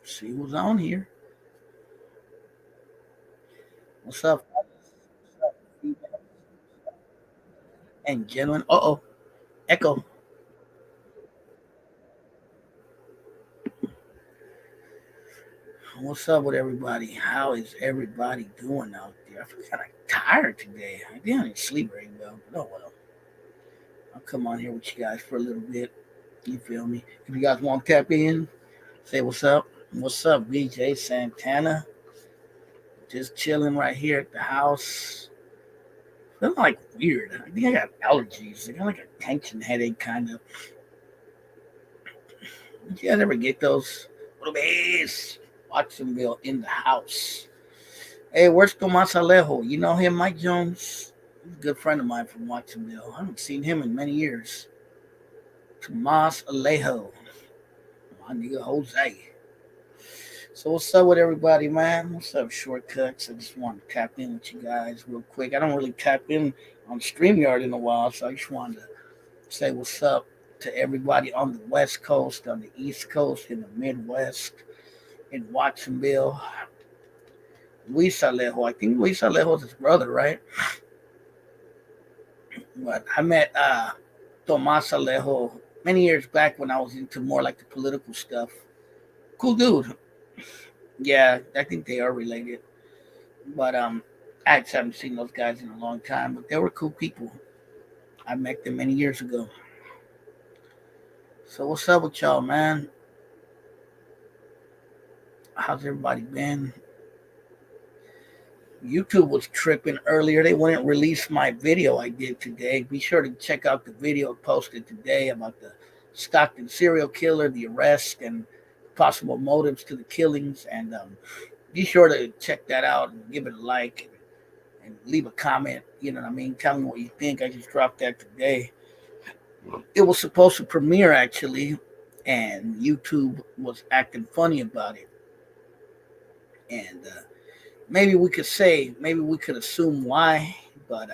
See who's on here. What's up? And gentlemen. Echo. What's up with everybody? How is everybody doing out there? I feel kind of tired today. I didn't sleep very well, but oh well. I'll come on here with you guys for a little bit. You feel me? If you guys want to tap in, say what's up. What's up, BJ Santana? Just chilling right here at the house. Feeling like weird. I think I got allergies. I got like a tension headache, kind of. Did you guys ever get those? Watsonville in the house. Hey, where's Tomas Alejo? You know him, Mike Jones? He's a good friend of mine from Watsonville. I haven't seen him in many years. Tomas Alejo. My nigga Jose. So what's up with everybody, man? What's up, Shortcuts? I just wanted to tap in with you guys real quick. I don't really tap in on StreamYard in a while, so I just wanted to say what's up to everybody on the West Coast, on the East Coast, in the Midwest, in Watsonville. Luis Alejo. I think Luis Alejo is his brother, right? But I met Tomas Alejo many years back when I was into more like the political stuff. Cool dude. Yeah, I think they are related. But I just haven't seen those guys in a long time. But they were cool people. I met them many years ago. So what's up with y'all, man? How's everybody been? YouTube was tripping earlier. They wouldn't release my video I did today. Be sure to check out the video I posted today about the Stockton serial killer, the arrest, and possible motives to the killings. And be sure to check that out and give it a like and leave a comment. You know what I mean? Tell me what you think. I just dropped that today. It was supposed to premiere actually, and YouTube was acting funny about it. And maybe we could assume why, but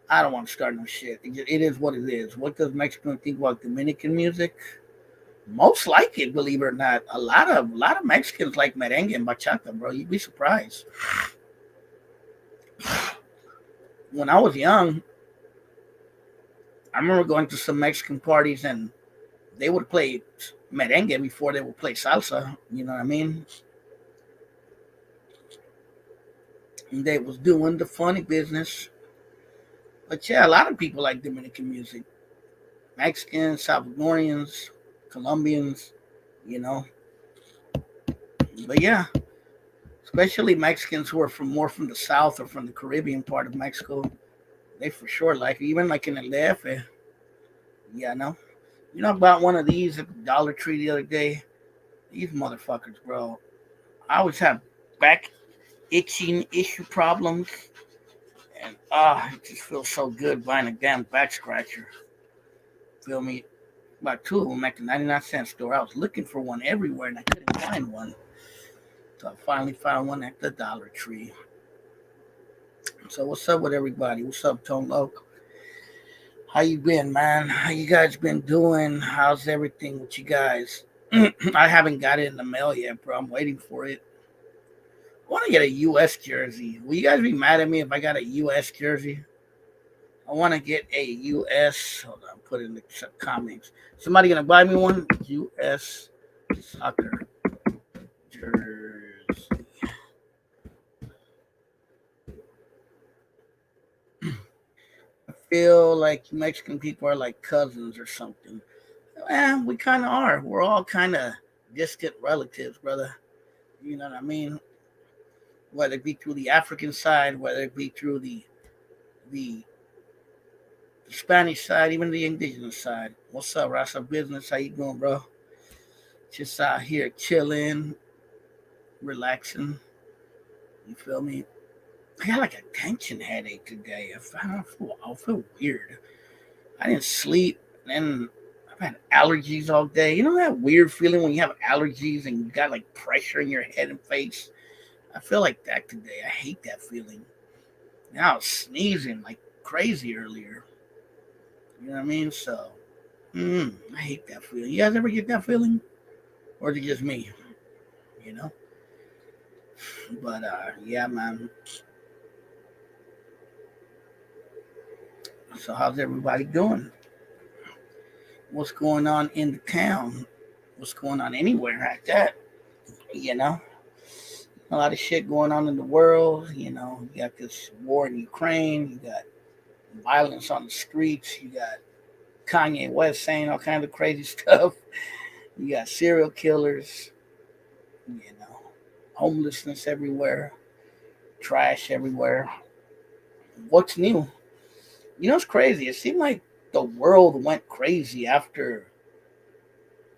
I don't want to start no shit. It is what it is. What does Mexico think about Dominican music? Most like it, believe it or not. A lot of Mexicans like merengue and bachata, bro. You'd be surprised. When I was young, I remember going to some Mexican parties and they would play merengue before they would play salsa. You know what I mean? And they was doing the funny business. But yeah, a lot of people like Dominican music. Mexicans, Salvadorians, Colombians, you know. But yeah, especially Mexicans who are from more from the south or from the Caribbean part of Mexico, they for sure like it. Even like in the DF. Yeah, no. You know about one of these at the Dollar Tree the other day? These motherfuckers, bro. I always have back itching issue problems, and it just feels so good buying a damn back scratcher. Feel me? About two of them at the 99-cent store. I was looking for one everywhere and I couldn't find one. So I finally found one at the Dollar Tree. So what's up with everybody? What's up, Tone Loc? How you been, man? How you guys been doing? How's everything with you guys? I haven't got it in the mail yet, bro. I'm waiting for it. I want to get a U.S. jersey. Will you guys be mad at me if I got a U.S. jersey? I want to get a U.S. Hold on, put it in the comments. Somebody gonna buy me one? U.S. soccer jersey. I feel like Mexican people are like cousins or something. We kind of are. We're all kind of distant relatives, brother. You know what I mean? Whether it be through the African side, whether it be through the Spanish side, even the indigenous side. What's up, Rasa Business? How you doing, bro? Just out here chilling, relaxing. You feel me? I got like a tension headache today. I feel weird. I didn't sleep, and I've had allergies all day. You know that weird feeling when you have allergies and you got like pressure in your head and face? I feel like that today. I hate that feeling. Now I was sneezing like crazy earlier. You know what I mean? So, I hate that feeling. You guys ever get that feeling? Or is it just me? you know. But yeah, man. So how's everybody doing? What's going on in the town? What's going on anywhere like that? You know, a lot of shit going on in the world. You know, you got this war in Ukraine. You got violence on the streets. You got Kanye West saying all kinds of crazy stuff. You got serial killers. You know, homelessness everywhere, trash everywhere. What's new? You know, it's crazy. It seemed like the world went crazy after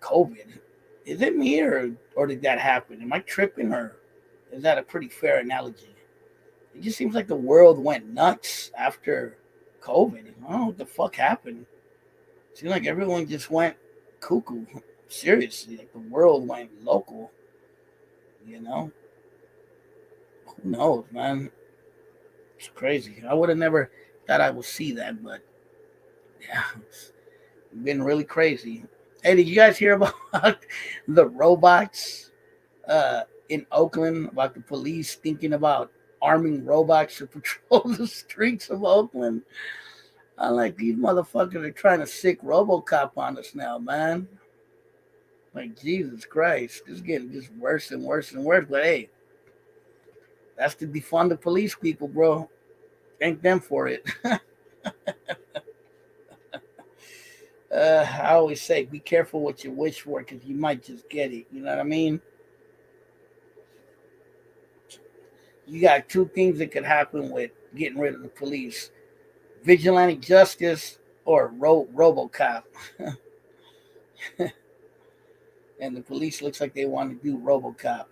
COVID. Is it me or did that happen? Am I tripping or is that a pretty fair analogy? It just seems like the world went nuts after COVID. I don't know what the fuck happened. It seemed like everyone just went cuckoo. Seriously, like the world went local. You know, who knows, man? It's crazy. I would have never thought I would see that, but yeah, it's been really crazy. Hey, did you guys hear about the robots in Oakland? About the police thinking about arming robots to patrol the streets of Oakland? I like these motherfuckers are trying to sick RoboCop on us now, man. Like Jesus Christ, this is getting just worse and worse and worse. But hey, that's to defund the police people, bro. Thank them for it. I always say, be careful what you wish for, because you might just get it. You know what I mean? You got two things that could happen with getting rid of the police: vigilante justice or RoboCop. And the police looks like they want to do RoboCop.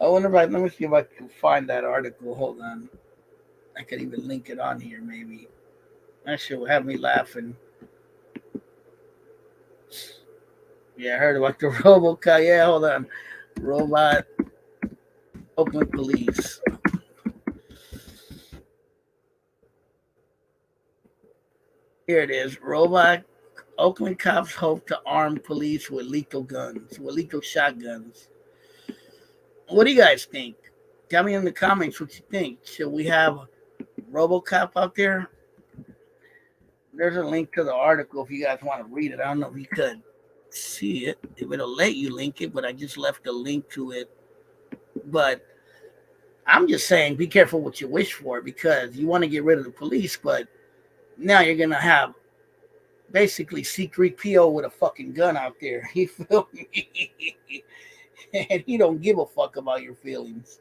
I wonder if let me see if I can find that article. Hold on. I could even link it on here, maybe. That shit will have me laughing. Yeah, I heard about the RoboCop. Yeah, hold on. Robot Oakland Police. Here it is. Robot Oakland cops hope to arm police with lethal shotguns. What do you guys think? Tell me in the comments what you think. Should we have RoboCop out there? There's a link to the article if you guys want to read it. I don't know if you could see it, if it'll let you link it, but I just left a link to it. But I'm just saying, be careful what you wish for, because you want to get rid of the police, but now you're gonna have basically C3PO with a fucking gun out there. You feel me? And he don't give a fuck about your feelings.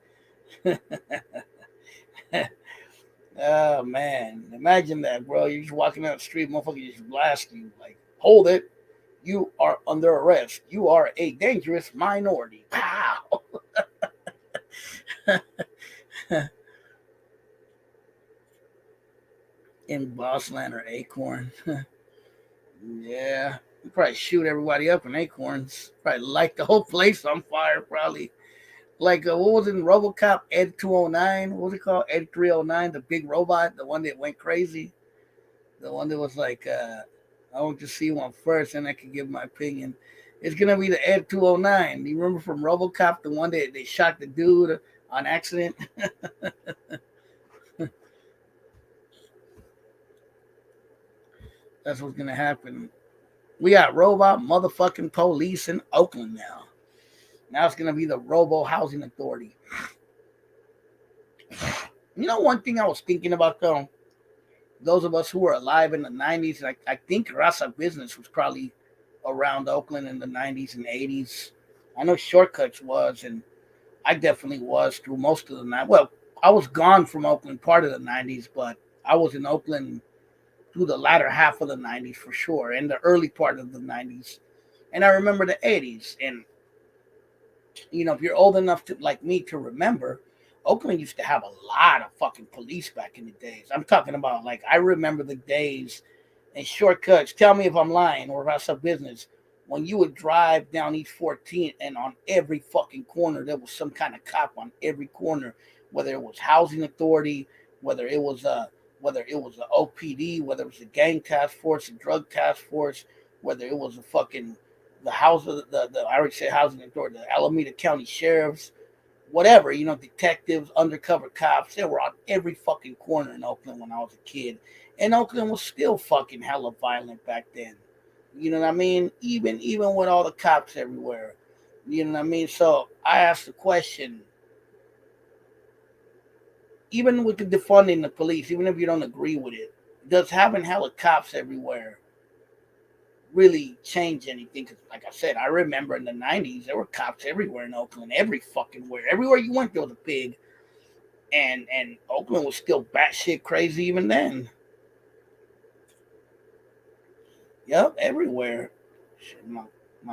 Oh man, imagine that, bro. You're just walking down the street, motherfucker just blast you like, hold it, you are under arrest. You are a dangerous minority. Pow. In Bossland or Acorn. Yeah. You probably shoot everybody up in Acorns. Probably light the whole place on fire, probably. Like, what was it in RoboCop? Ed 209? What was it called? Ed 309, the big robot, the one that went crazy. The one that was like, I want to see one first and I can give my opinion. It's going to be the Ed 209. You remember from RoboCop, the one that they shot the dude on accident? That's what's going to happen. We got robot motherfucking police in Oakland now. Now it's going to be the Robo Housing Authority. You know, one thing I was thinking about, though, those of us who were alive in the 90s, I think Raza Business was probably around Oakland in the 90s and 80s. I know Shortcuts was, and I definitely was through most of the night. Well, I was gone from Oakland part of the 90s, but I was in Oakland through the latter half of the 90s for sure, and the early part of the 90s. And I remember the 80s. And, you know, if you're old enough to, like me, to remember, Oakland used to have a lot of fucking police back in the days. I'm talking about, like, I remember the days and Shortcuts. Tell me if I'm lying or if that's a business. When you would drive down East 14 and on every fucking corner, there was some kind of cop on every corner, whether it was housing authority, whether it was a OPD, whether it was a gang task force, a drug task force, whether it was a fucking the house of the I already said housing authority, the Alameda County sheriffs, whatever, detectives, undercover cops, they were on every fucking corner in Oakland when I was a kid. And Oakland was still fucking hella violent back then. You know what I mean? Even with all the cops everywhere. You know what I mean? So I asked the question, even with the defunding the police, even if you don't agree with it, does having hella cops everywhere really change anything? Because, like I said, I remember in the 90s, there were cops everywhere in Oakland, every fucking where. Everywhere you went, there was a pig. And Oakland was still batshit crazy even then. Yep, everywhere. Shit, my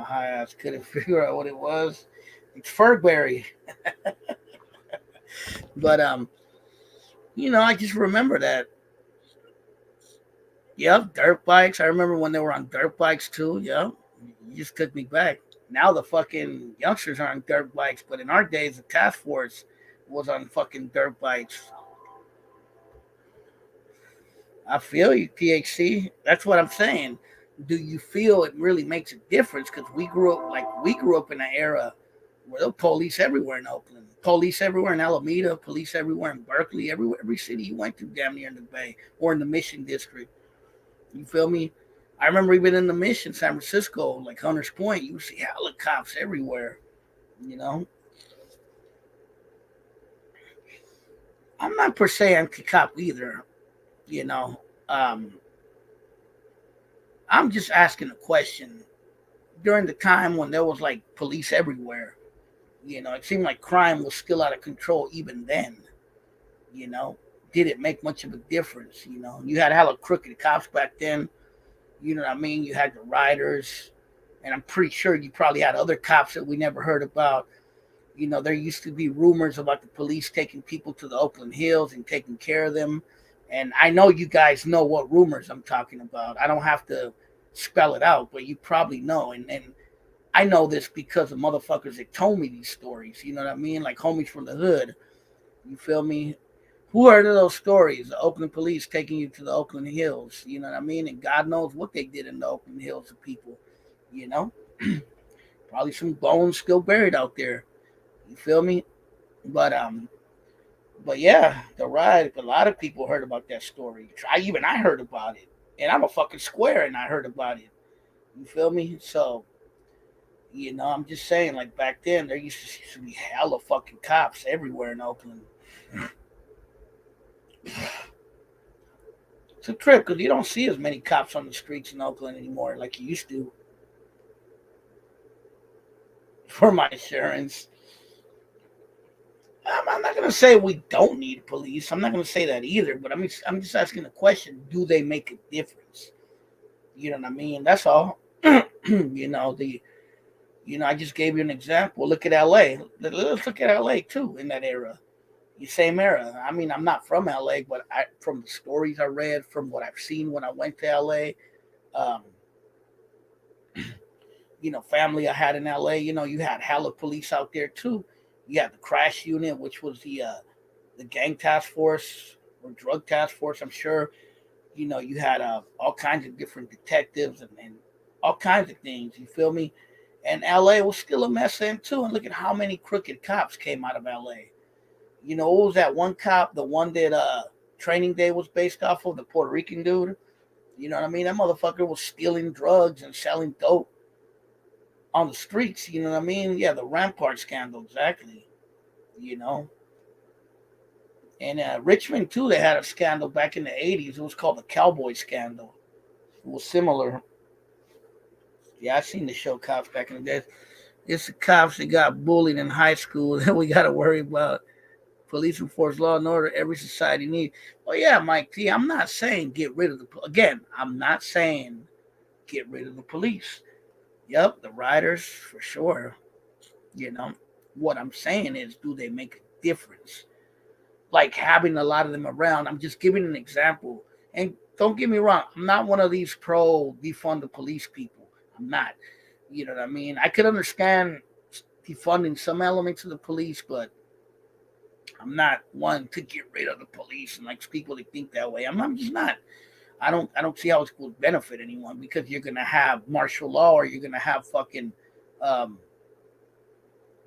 high ass couldn't figure out what it was. It's Furberry. But I just remember that. Yep, dirt bikes. I remember when they were on dirt bikes too. Yep. You just took me back. Now the fucking youngsters are on dirt bikes, but in our days the task force was on fucking dirt bikes. I feel you, THC. That's what I'm saying. Do you feel it really makes a difference? Because we grew up in an era where there were police everywhere in Oakland, police everywhere in Alameda, police everywhere in Berkeley, every city you went to, damn near in the Bay or in the Mission District. You feel me? I remember even in the Mission, San Francisco, like Hunters Point, you see hella cops everywhere. You know, I'm not per se anti-cop either. You know, um, I'm just asking a question. During the time when there was like police everywhere, it seemed like crime was still out of control even then. You know, did it make much of a difference? You had hella crooked cops back then. You know what I mean? You had the riders, and I'm pretty sure you probably had other cops that we never heard about. There used to be rumors about the police taking people to the Oakland Hills and taking care of them. And I know you guys know what rumors I'm talking about. I don't have to spell it out, but you probably know. And I know this because of motherfuckers that told me these stories. You know what I mean? Like homies from the hood. You feel me? Who heard of those stories? The Oakland police taking you to the Oakland Hills. You know what I mean? And God knows what they did in the Oakland Hills to people. You know? Probably some bones still buried out there. You feel me? But yeah, the ride. A lot of people heard about that story. I heard about it, and I'm a fucking square, and I heard about it. You feel me? So I'm just saying, like back then, there used to be hella fucking cops everywhere in Oakland. It's a trip because you don't see as many cops on the streets in Oakland anymore like you used to. For my insurance, I'm not gonna say we don't need police. I'm not gonna say that either. But I'm just asking the question: do they make a difference? You know what I mean? That's all. The I just gave you an example. Look at LA. Let's look at LA too in that era. The same era. I mean, I'm not from LA, but from the stories I read, from what I've seen when I went to LA, um, family I had in LA, you had hella police out there too. You had the crash unit, which was the gang task force or drug task force, I'm sure. You had all kinds of different detectives and all kinds of things. You feel me? And LA was still a mess then too. And look at how many crooked cops came out of LA. What was that one cop, the one that Training Day was based off of, the Puerto Rican dude? You know what I mean? That motherfucker was stealing drugs and selling dope on the streets. You know what I mean? Yeah, the Rampart scandal, exactly. You know, and Richmond too. They had a scandal back in the '80s. It was called the Cowboy Scandal. It was similar. Yeah, I seen the show Cops back in the day. It's the cops that got bullied in high school that we got to worry about. Police enforce law and order every society needs. Well, yeah, Mike T. I'm not saying get rid of again. I'm not saying get rid of the police. Yep, the riders for sure. You know, what I'm saying is, do they make a difference? Like having a lot of them around. I'm just giving an example. And don't get me wrong, I'm not one of these pro defund the police people. I'm not. You know what I mean? I could understand defunding some elements of the police, but I'm not one to get rid of the police and like people that think that way. I'm just not. I don't see how it's going to benefit anyone because you're gonna have martial law or you're gonna have fucking um,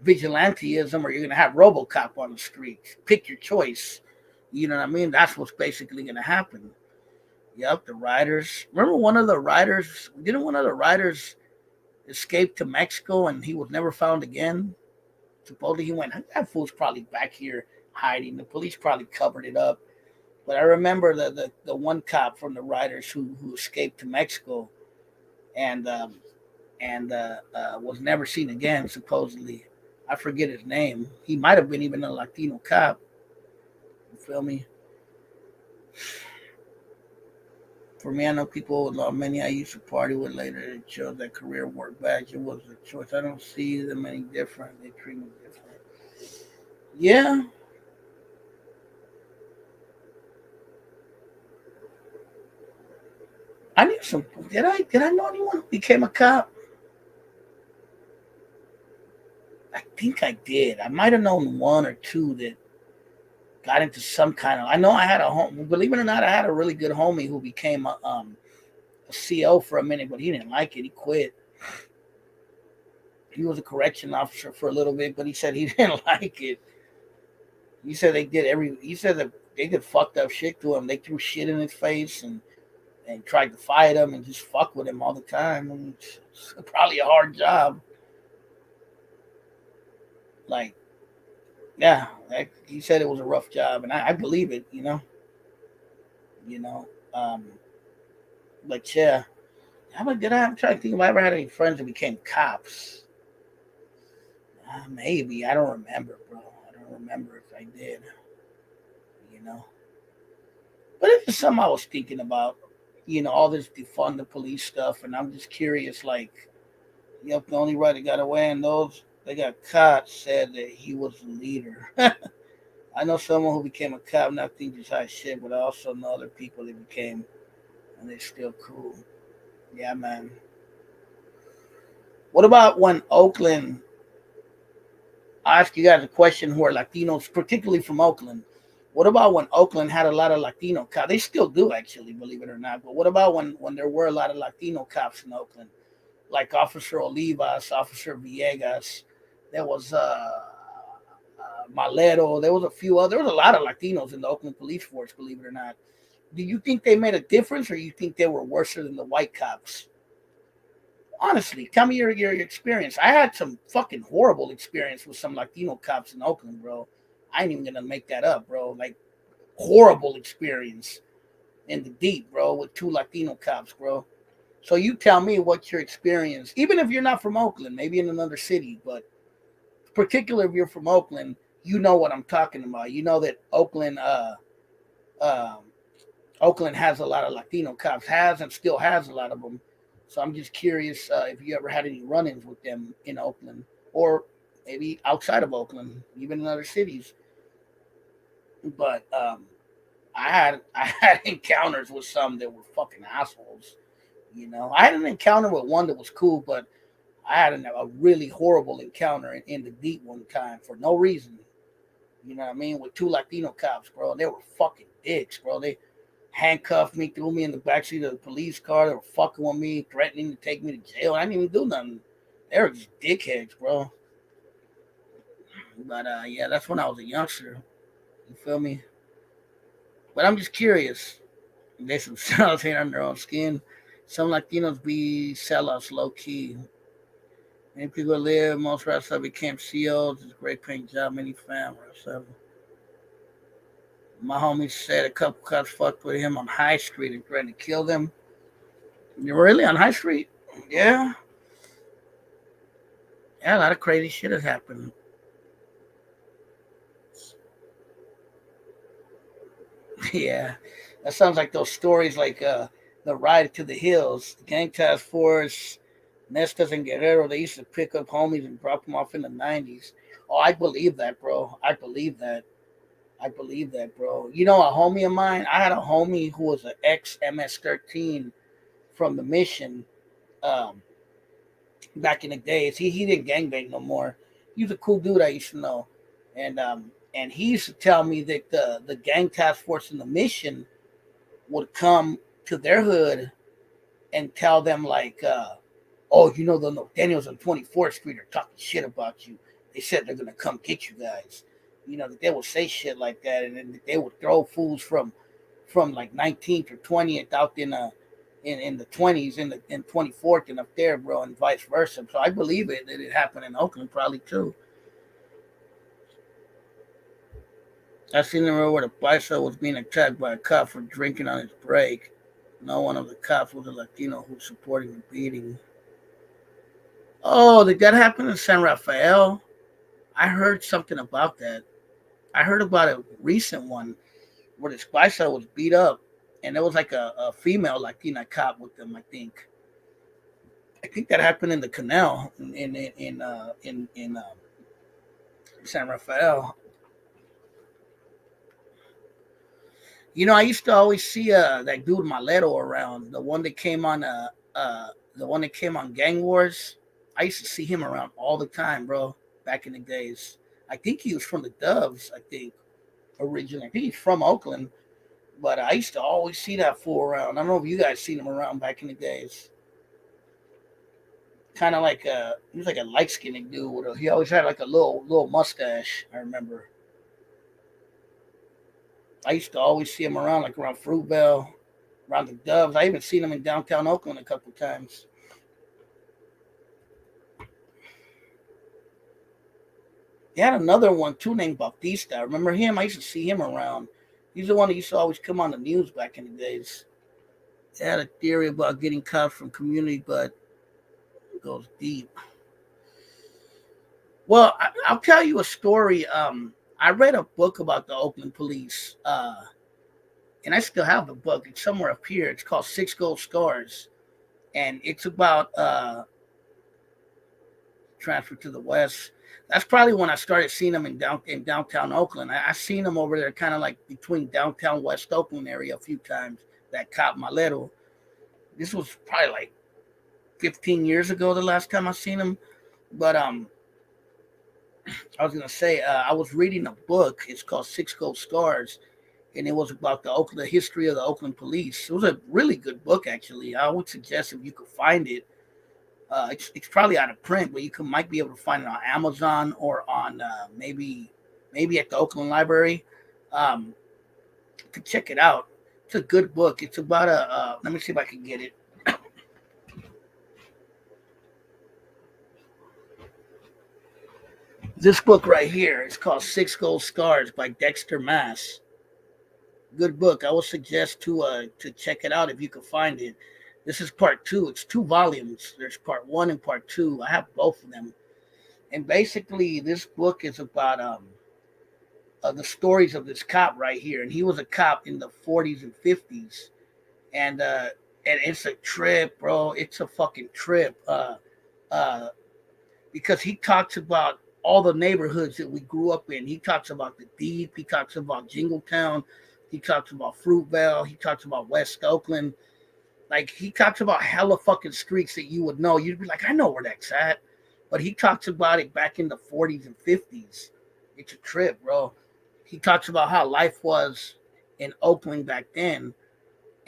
vigilanteism or you're gonna have RoboCop on the streets. Pick your choice. You know what I mean? That's what's basically gonna happen. Yep, the riders. Remember one of the riders? Didn't one of the riders escape to Mexico and he was never found again? Supposedly he went. That fool's probably back here hiding. The police probably covered it up. But I remember the one cop from the riders who escaped to Mexico and was never seen again. Supposedly, I forget his name. He might have been even a Latino cop. You feel me? For me, I know people, many I used to party with later, it chose that career work badge. It was a choice. I don't see them any different. They treat me different. Yeah, I knew some. Did I know anyone who became a cop? I think I did. I might have known one or two that got into some kind of. I know I had a home. Believe it or not, I had a really good homie who became a CO for a minute, but he didn't like it. He quit. He was a correction officer for a little bit, but he said he didn't like it. He said they did every. He said that they did fucked up shit to him. They threw shit in his face and tried to fight him and just fuck with him all the time. And it's probably a hard job. Like, yeah, he said it was a rough job, and I believe it. You know. Um, but yeah, I'm trying to think if I ever had any friends that became cops. Maybe I don't remember, bro. I don't remember if I did. You know, but it's just something I was thinking about. All this defund the police stuff, and I'm just curious. Like, yep, the only right that got away, and those that got caught said that he was the leader. I know someone who became a cop, not think just high shit, but I also know other people that became, and they're still cool. Yeah, man. What about when Oakland? I ask you guys a question who are Latinos, particularly from Oakland. What about when Oakland had a lot of Latino cops? They still do, actually, believe it or not. But what about when there were a lot of Latino cops in Oakland, like Officer Olivas, Officer Villegas? There was Malero. There was a few other. There was a lot of Latinos in the Oakland police force, believe it or not. Do you think they made a difference, or you think they were worse than the white cops? Honestly, tell me your experience. I had some fucking horrible experience with some Latino cops in Oakland, bro. I ain't even gonna make that up, bro. Like, horrible experience in the deep, bro, with two Latino cops, bro. So you tell me what your experience, even if you're not from Oakland, maybe in another city, but particularly if you're from Oakland, you know what I'm talking about. You know that um, Oakland has a lot of Latino cops, has and still has a lot of them. So I'm just curious if you ever had any run-ins with them in Oakland, or maybe outside of Oakland, even in other cities. But I had encounters with some that were fucking assholes. I had an encounter with one that was cool, but I had a really horrible encounter in the deep one time for no reason. You know what I mean? With two Latino cops, bro. They were fucking dicks, bro. They handcuffed me, threw me in the backseat of the police car. They were fucking with me, threatening to take me to jail. I didn't even do nothing. They were just dickheads, bro. But yeah, that's when I was a youngster. You feel me? But I'm just curious. They some sellouts hate on their own skin. Some Latinos be sellouts low key. Many people live, most restaurants became CEOs. It's a great paying job, many families. So my homie said a couple cops fucked with him on High Street and threatened to kill them. You really on High Street? Yeah. Yeah, a lot of crazy shit has happened. Yeah. That sounds like those stories like the ride to the hills, the gang task force, Nestas and Guerrero, they used to pick up homies and drop them off in the 90s. Oh, I believe that, bro. I believe that. I believe that, bro. You know, a homie of mine, I had a homie who was an ex MS-13 from the mission um, back in the days. He didn't gangbang no more. He was a cool dude I used to know. And he used to tell me that the gang task force in the mission would come. to their hood and tell them like, oh, you know, the Daniels on 24th Street are talking shit about you. They said they're gonna come get you guys. You know, they would say shit like that, and then they would throw fools from like 19th or 20th out in the 20s in 24th and up there, bro, and vice versa. So I believe it that it happened in Oakland probably too. I seen the road where the bicycle was being attacked by a cop for drinking on his break. No one of the cops was a Latino who was supporting the beating. Oh, did that happen in San Rafael? I heard something about that. I heard about a recent one where this bicycle was beat up, and there was like a female Latina cop with them. I think that happened in the canal in San Rafael. You know, I used to always see that dude Maleto around, the one that came on Gang Wars. I used to see him around all the time, bro. Back in the days, I think he was from the Doves. I think originally, I think he's from Oakland, but I used to always see that fool around. I don't know if you guys seen him around back in the days. Kind of like he was like a light skinned dude. He always had like a little mustache. I remember. I used to always see him around, like around Fruitvale, around the Doves. I even seen him in downtown Oakland a couple times. They had another one too named Bautista. Remember him? I used to see him around. He's the one that used to always come on the news back in the days. They had a theory about getting cops from community, but it goes deep. Well, I'll tell you a story. I read a book about the Oakland police, and I still have the book. It's somewhere up here. It's called Six Gold Scars, and it's about transfer to the West. That's probably when I started seeing them in downtown Oakland. I seen them over there, kind of like between downtown West Oakland area a few times. That cop Maleto. This was probably like 15 years ago. The last time I seen him, but I was gonna say I was reading a book. It's called Six Gold Scars, and it was about the history of the Oakland police. It was a really good book, actually. I would suggest if you could find it. It's probably out of print, but might be able to find it on Amazon or on maybe at the Oakland Library. Um, to check it out. It's a good book. It's about let me see if I can get it. This book right here is called Six Gold Scars by Dexter Mass. Good book. I would suggest to check it out if you can find it. This is part two. It's two volumes. There's part one and part two. I have both of them. And basically, this book is about the stories of this cop right here. And he was a cop in the 40s and 50s. And it's a trip, bro. It's a fucking trip. Uh, because he talks about all the neighborhoods that we grew up in. He talks about the Deep. He talks about Jingletown. He talks about Fruitvale. He talks about West Oakland. Like, he talks about hella fucking streets that you would know. You'd be like, I know where that's at. But he talks about it back in the 40s and 50s. It's a trip, bro. He talks about how life was in Oakland back then.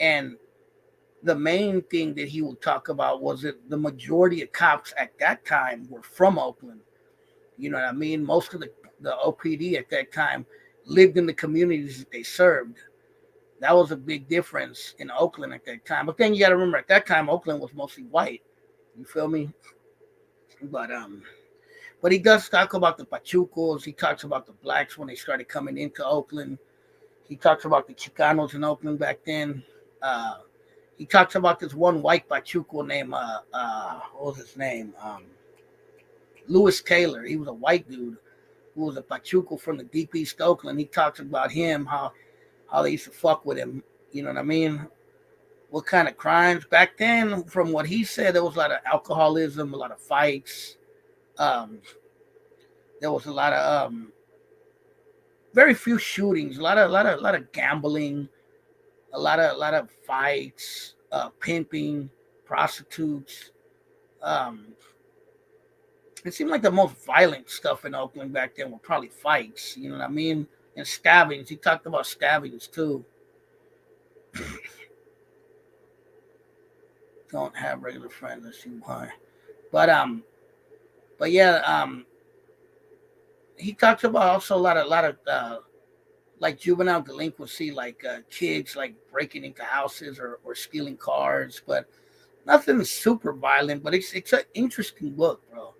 And the main thing that he would talk about was that the majority of cops at that time were from Oakland. You know what I mean? Most of the OPD at that time lived in the communities that they served. That was a big difference in Oakland at that time. But then you got to remember, at that time, Oakland was mostly white. You feel me? But but he does talk about the Pachucos. He talks about the blacks when they started coming into Oakland. He talks about the Chicanos in Oakland back then. Uh, he talks about this one white Pachuco named what was his name? Lewis Taylor. He was a white dude who was a Pachuco from the deep East Oakland. He talks about him, how they used to fuck with him. You know what I mean? What kind of crimes back then? From what he said, there was a lot of alcoholism, a lot of fights. Um, there was a lot of very few shootings, a lot of gambling, a lot of fights, pimping, prostitutes. Um, it seemed like the most violent stuff in Oakland back then were probably fights. You know what I mean? And stabbings. He talked about stabbings too. don't have regular friends. Let's see why. But yeah, he talks about also a lot of like juvenile delinquency, like kids like breaking into houses or stealing cars, but nothing super violent. But it's an interesting book, bro.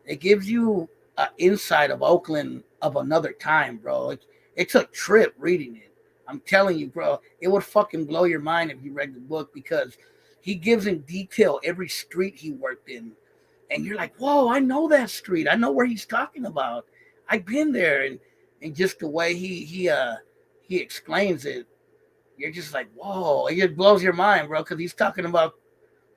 It gives you an insight of Oakland of another time, bro. It's a trip reading it. I'm telling you, bro. It would fucking blow your mind if you read the book because he gives in detail every street he worked in, and you're like, whoa, I know that street. I know where he's talking about. I've been there, and just the way he explains it, you're just like, whoa, it just blows your mind, bro, because he's talking about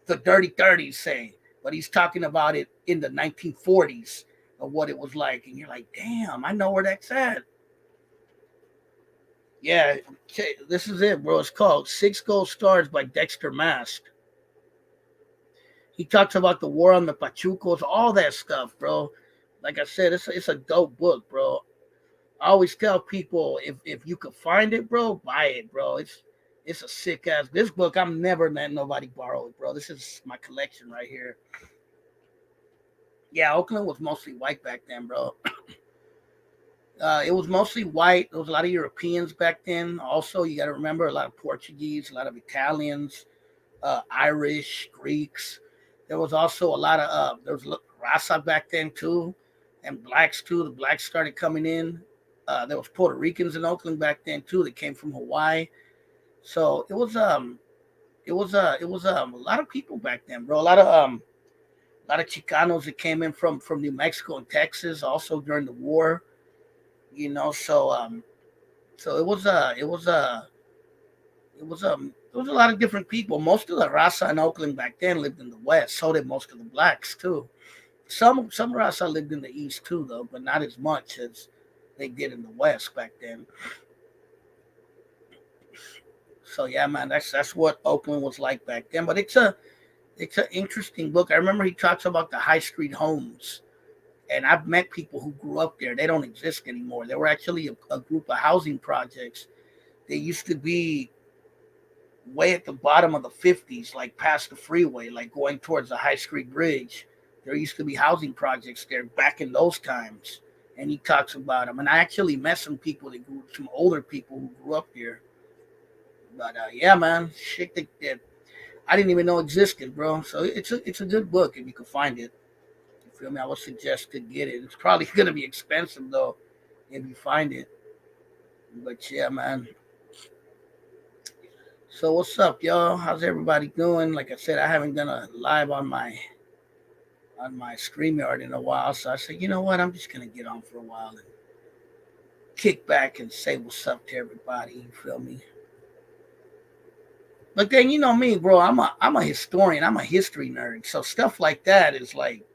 the dirty 30s, say, but he's talking about it in the 1940s of what it was like, and you're like, damn, I know where that's at. Yeah, okay, this is it, bro. It's called Six Gold Stars by Dexter Mask. He talks about the war on the Pachucos, all that stuff, bro. Like I said, it's a dope book, bro. I always tell people if you could find it, bro, buy it, bro. It's a sick ass. This book, I'm never letting nobody borrow it, bro. This is my collection right here. Yeah, Oakland was mostly white back then, bro. It was mostly white. There was a lot of Europeans back then. Also, you got to remember a lot of Portuguese, a lot of Italians, Irish, Greeks. There was also a lot of there was Rasa back then too, and blacks too. The blacks started coming in. There was Puerto Ricans in Oakland back then too. That came from Hawaii. So it was a lot of people back then, bro. A lot of Chicanos that came in from New Mexico and Texas, also during the war. You know, so it was a lot of different people. Most of the Rasa in Oakland back then lived in the West. So did most of the blacks too. Some Rasa lived in the East too, though, but not as much as they did in the West back then. So yeah, man, that's what Oakland was like back then. But it's an interesting book. I remember he talks about the high street homes, and I've met people who grew up there. They don't exist anymore. They were actually a group of housing projects. They used to be way at the bottom of the 50s, like past the freeway, like going towards the High Street Bridge. There used to be housing projects there back in those times. And he talks about them. And I actually met some older people who grew up there. But yeah, man, shit that I didn't even know existed, bro. So it's a good book if you can find it. You feel me? I would suggest to get it. It's probably gonna be expensive though if you find it. But yeah, man. So what's up, y'all? How's everybody doing? Like I said, I haven't done a live on my StreamYard in a while, so I said, you know what? I'm just gonna get on for a while and kick back and say what's up to everybody. You feel me? But then you know me, bro. I'm a historian. I'm a history nerd. So stuff like that is like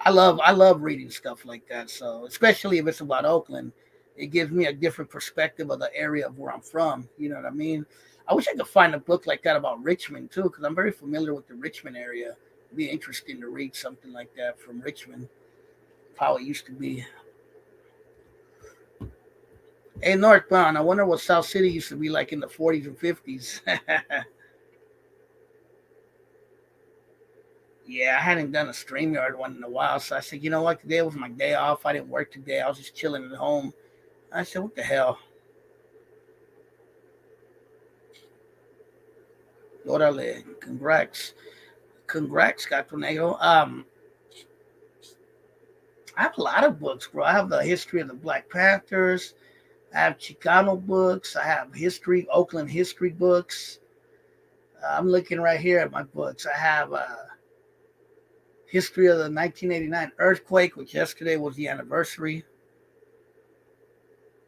I love reading stuff like that. So especially if it's about Oakland, it gives me a different perspective of the area of where I'm from. You know what I mean? I wish I could find a book like that about Richmond too, because I'm very familiar with the Richmond area. It'd be interesting to read something like that from Richmond, how it used to be. Hey, Northbound, I wonder what South City used to be like in the 40s and 50s. Yeah, I hadn't done a StreamYard one in a while, so I said, you know what? Today was my day off. I didn't work today. I was just chilling at home. I said, what the hell? Orale, congrats. Congrats, Gato Negro. I have a lot of books, bro. I have the history of the Black Panthers. I have Chicano books. I have Oakland history books. I'm looking right here at my books. I have history of the 1989 earthquake, which yesterday was the anniversary.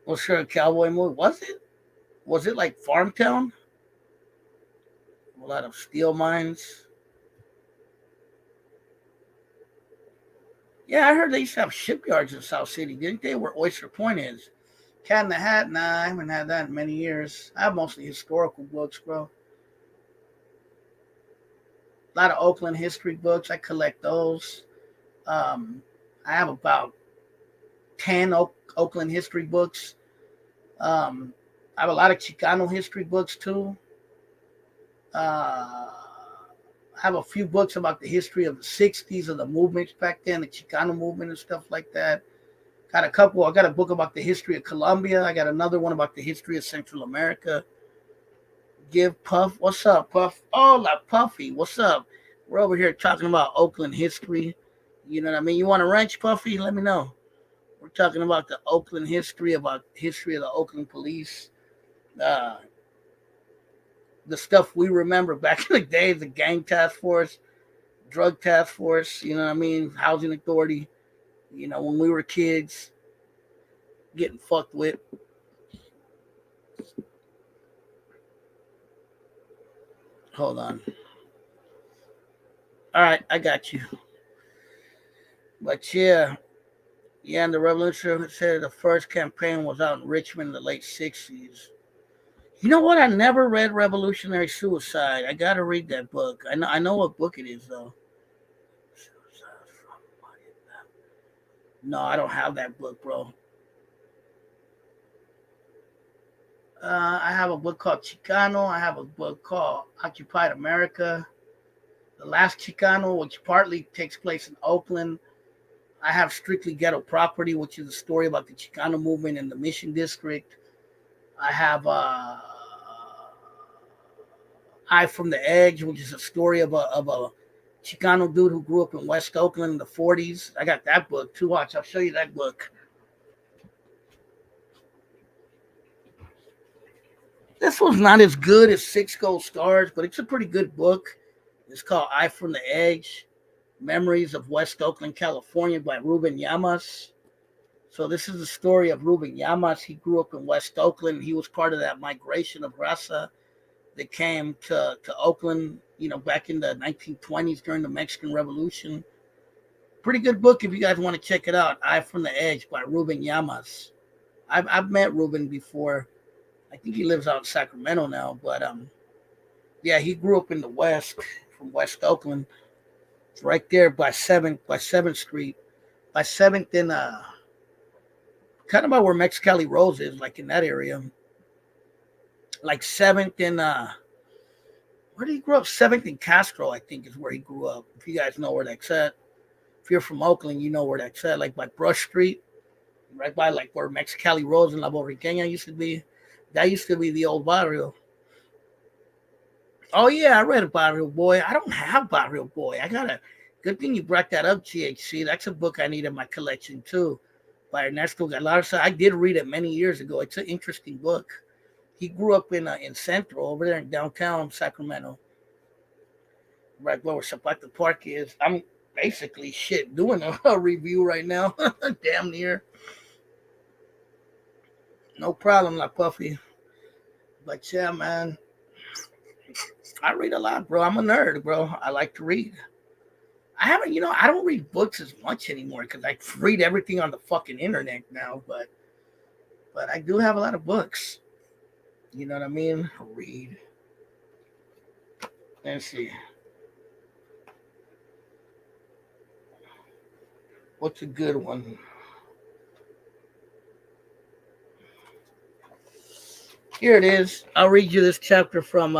Well, sure, a cowboy movie. Was it? Was it like Farmtown? A lot of steel mines. Yeah, I heard they used to have shipyards in South City, didn't they? Where Oyster Point is. Cat in the Hat? Nah, I haven't had that in many years. I have mostly historical books, bro. A lot of Oakland history books. I collect those. Um, I have about 10 Oakland history books. Um, I have a lot of Chicano history books too. I I have a few books about the history of the 60s, of the movements back then, the Chicano movement and stuff like that. Got a couple. I got a book about the history of Colombia. I got another one about the history of Central America. Give Puff. What's up, Puff? Hola, Puffy. What's up? We're over here talking about Oakland history. You know what I mean? You want a wrench, Puffy? Let me know. We're talking about the Oakland history, about history of the Oakland police, uh, the stuff we remember back in the day, the gang task force, drug task force, you know what I mean? Housing authority, when we were kids, getting fucked with. Hold on. All right, I got you. But yeah, and the revolution said the first campaign was out in Richmond in the late 60s. You know what? I never read Revolutionary Suicide. I gotta read that book. I know what book it is though. No, I don't have that book, bro. I have a book called Chicano. I have a book called Occupied America. The Last Chicano, which partly takes place in Oakland. I have Strictly Ghetto Property, which is a story about the Chicano movement in the Mission District. I have Eye from the Edge, which is a story of a Chicano dude who grew up in West Oakland in the 40s. I got that book too. Watch, I'll show you that book. This one's not as good as Six Gold Stars, but it's a pretty good book. It's called Eye from the Edge, Memories of West Oakland, California by Ruben Llamas. So this is the story of Ruben Llamas. He grew up in West Oakland. He was part of that migration of Raza that came to Oakland, back in the 1920s during the Mexican Revolution. Pretty good book if you guys want to check it out. Eye from the Edge by Ruben Llamas. I've met Ruben before. I think he lives out in Sacramento now, but yeah, he grew up in the West, from West Oakland. It's right there by Seventh Street, by Seventh and kind of about where Mexicali Rose is, like in that area. Like Seventh and where did he grow up? Seventh and Castro, I think, is where he grew up. If you guys know where that's at. If you're from Oakland, you know where that's at, like by Brush Street, right by like where Mexicali Rose and La Borriqueña used to be. That used to be the old barrio. Oh yeah, I read Barrio Boy. I don't have Barrio Boy. I got a good thing you brought that up, THC. That's a book I need in my collection too, by Ernesto Galarza. I did read it many years ago. It's an interesting book. He grew up in Central, over there in downtown Sacramento, right where Zapata Park is. I'm basically doing a review right now, damn near. No problem, La Puffy. But yeah, man, I read a lot, bro. I'm a nerd, bro. I like to read. I don't read books as much anymore because I read everything on the fucking internet now. But I do have a lot of books. You know what I mean? Read. Let's see. What's a good one? Here it is. I'll read you this chapter from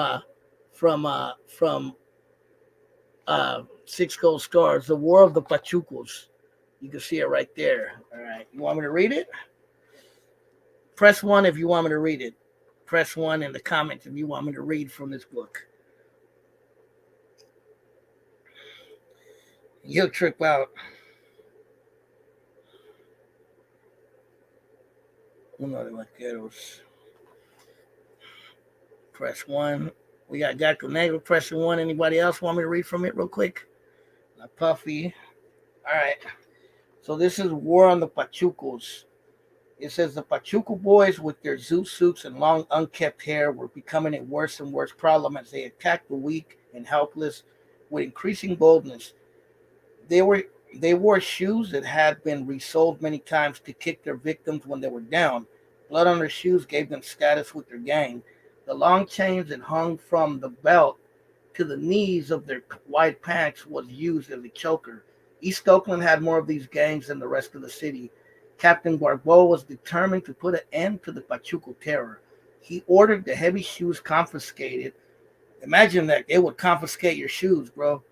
Six Gold Stars, The War of the Pachucos. You can see it right there. All right. You want me to read it? Press 1 if you want me to read it. Press 1 in the comments if you want me to read from this book. You'll trip out. Uno de Vaqueros. Press 1. We got Gato Negro pressing 1. Anybody else want me to read from it real quick? La Puffy. All right. So this is War on the Pachucos. It says the Pachuco boys with their zoot suits and long unkept hair were becoming a worse and worse problem as they attacked the weak and helpless with increasing boldness. They wore shoes that had been resold many times to kick their victims when they were down. Blood on their shoes gave them status with their gang. The long chains that hung from the belt to the knees of their wide pants was used as a choker. East Oakland had more of these gangs than the rest of the city. Captain Barbeau was determined to put an end to the Pachuco terror. He ordered the heavy shoes confiscated Imagine that they would confiscate your shoes, bro.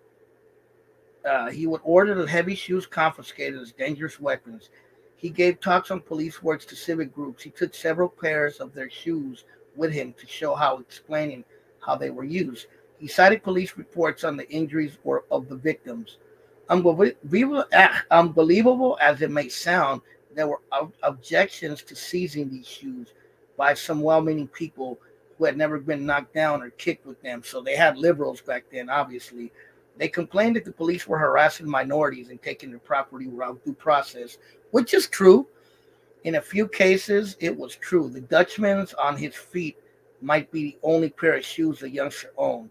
He would order the heavy shoes confiscated as dangerous weapons. He gave talks on police works to civic groups. He took several pairs of their shoes with him to show how, explaining how they were used. He cited police reports on the injuries of the victims. Unbelievable as it may sound, there were objections to seizing these shoes by some well meaning people who had never been knocked down or kicked with them. So they had liberals back then, obviously. They complained that the police were harassing minorities and taking their property without due process, which is true. In a few cases, it was true. The Dutchman's on his feet might be the only pair of shoes the youngster owned.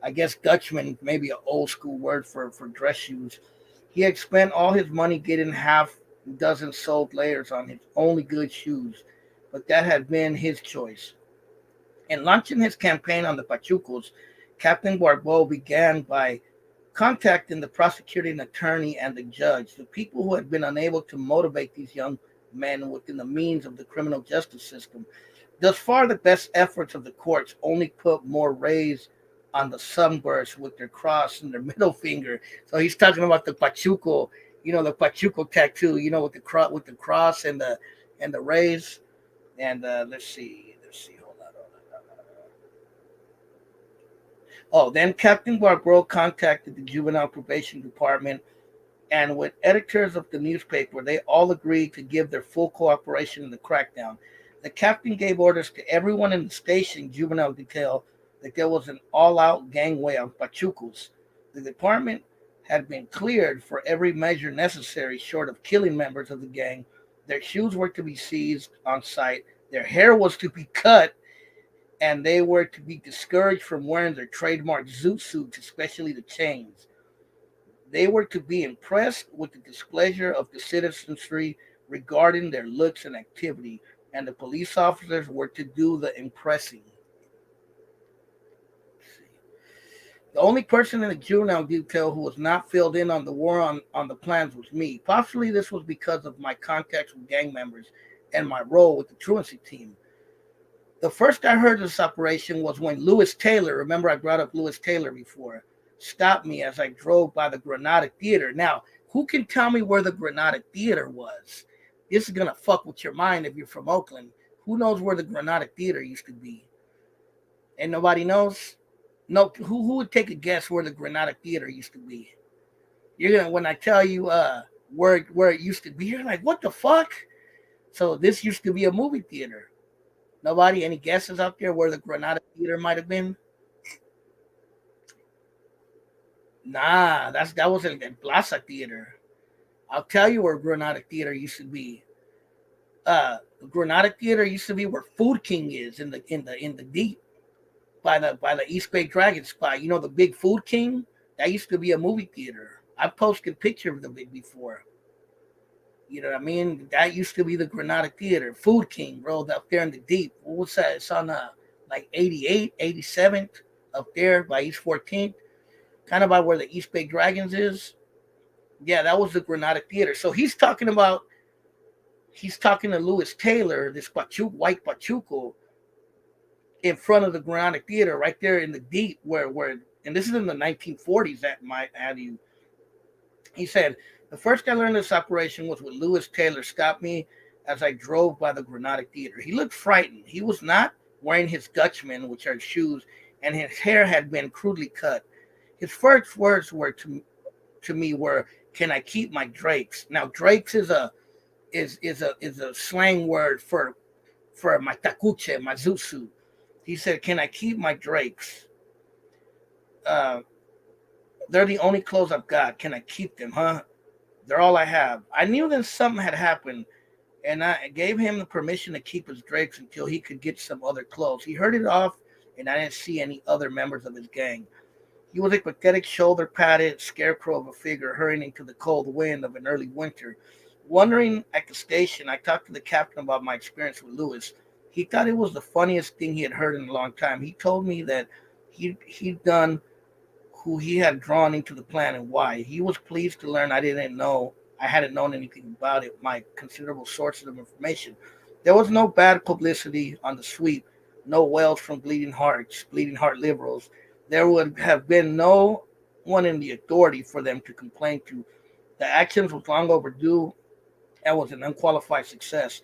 I guess Dutchman, maybe an old school word for dress shoes. He had spent all his money getting half dozen sold layers on his only good shoes, but that had been his choice. In launching his campaign on the Pachucos, Captain Barbeau began by contacting the prosecuting attorney and the judge, the people who had been unable to motivate these young men within the means of the criminal justice system. Thus far, the best efforts of the courts only put more rays on the sunburst with their cross and their middle finger. So he's talking about the Pachuco, the Pachuco tattoo, with the cross and the rays. And let's see, hold on. Oh, then Captain Barbaro contacted the Juvenile Probation Department, and with editors of the newspaper, they all agreed to give their full cooperation in the crackdown. The captain gave orders to everyone in the station juvenile detail that there was an all-out gangway on Pachucos. The department had been cleared for every measure necessary short of killing members of the gang. Their shoes were to be seized on sight. Their hair was to be cut, and they were to be discouraged from wearing their trademark zoot suits, especially the chains. They were to be impressed with the displeasure of the citizenry regarding their looks and activity, and the police officers were to do the impressing. The only person in the juvenile detail who was not filled in on the war on the plans was me. Possibly this was because of my contacts with gang members and my role with the truancy team. The first I heard of this operation was when Lewis Taylor, remember I brought up Lewis Taylor before, stopped me as I drove by the Granada Theater. Now, who can tell me where the Granada Theater was? This is going to fuck with your mind if you're from Oakland. Who knows where the Granada Theater used to be? And nobody knows? No, who would take a guess where the Granada Theater used to be? You're gonna when I tell you where it used to be, you're like, what the fuck? So this used to be a movie theater. Nobody, any guesses out there where the Granada Theater might have been? Nah, that was in the Plaza Theater. I'll tell you where Granada Theater used to be. The Granada Theater used to be where Food King is in the deep by the East Bay Dragon spot. You know the big Food King? That used to be a movie theater. I posted pictures of it before. You know what I mean? That used to be the Granada Theater. Food King rolled up there in the deep. What was that? It's on like 88, 87th up there by East 14th. Kind of by where the East Bay Dragons is. Yeah, that was the Granada Theater. So he's talking to Lewis Taylor, this white Pachuco, in front of the Granada Theater, right there in the deep where and this is in the 1940s. That might add you. He said, the first I learned of this operation was when Lewis Taylor stopped me as I drove by the Granada Theater. He looked frightened. He was not wearing his Dutchman, which are shoes, and his hair had been crudely cut. His first words were to me were, "Can I keep my Drakes?" Now, Drakes is a slang word for my takuche, my zusu. He said, "Can I keep my Drakes? Uh, they're the only clothes I've got. Can I keep them, huh? They're all I have." I knew that something had happened, and I gave him the permission to keep his Drakes until he could get some other clothes. He heard it off, and I didn't see any other members of his gang. He was a pathetic, shoulder-padded scarecrow of a figure hurrying into the cold wind of an early winter. Wandering at the station, I talked to the captain about my experience with Lewis. He thought it was the funniest thing he had heard in a long time. He told me that he'd done who he had drawn into the plan and why. He was pleased to learn I hadn't known anything about it, my considerable sources of information. There was no bad publicity on the sweep, no wails from bleeding heart liberals. there would have been no one in the authority for them to complain to. The actions was long overdue and was an unqualified success.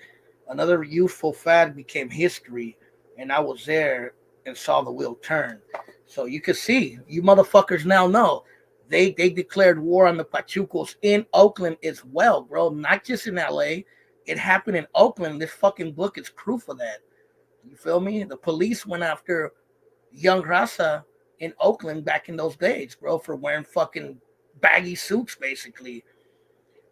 Another youthful fad became history, and I was there and saw the wheel turn. So you can see, you motherfuckers now know. They declared war on the Pachucos in Oakland as well, bro. Not just in LA. It happened in Oakland. This fucking book is proof of that. You feel me? The police went after young Raza in Oakland back in those days, bro, for wearing fucking baggy suits, basically.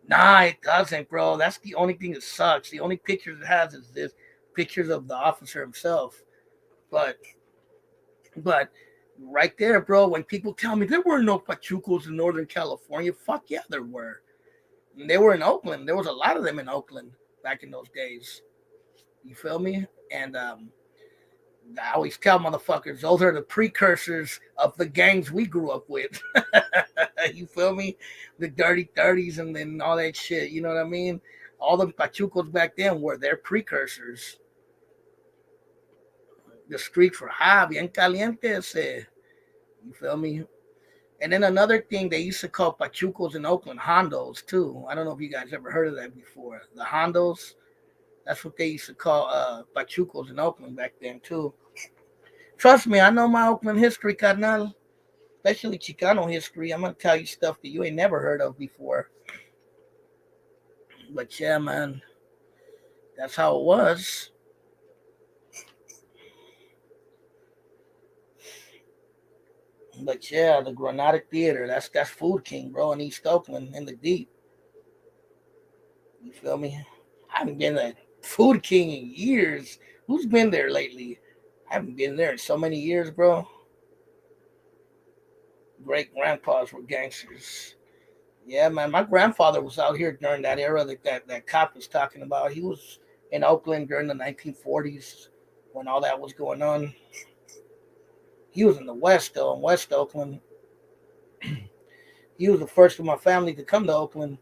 Nah, it doesn't, bro. That's the only thing that sucks. The only pictures it has is this pictures of the officer himself. But but right there, bro, when people tell me there were no Pachucos in Northern California, fuck yeah, there were. And they were in Oakland. There was a lot of them in Oakland back in those days. You feel me? And I always tell motherfuckers, those are the precursors of the gangs we grew up with. You feel me? The dirty 30s and then all that shit. You know what I mean? All the pachucos back then were their precursors. The streets were high, bien calientes. You feel me? And then another thing they used to call pachucos in Oakland, hondos too. I don't know if you guys ever heard of that before. The hondos, that's what they used to call pachucos in Oakland back then too. Trust me, I know my Oakland history, carnal. Especially Chicano history. I'm gonna tell you stuff that you ain't never heard of before. But yeah, man, that's how it was. But yeah, the Granada Theater, that's Food King, bro, in East Oakland in the deep. You feel me? I haven't been to Food King in years. Who's been there lately? I haven't been there in so many years, bro. Great grandpas were gangsters. Yeah, man. My grandfather was out here during that era that cop was talking about. He was in Oakland during the 1940s when all that was going on. He was in the West, though, in West Oakland. He was the first of my family to come to Oakland.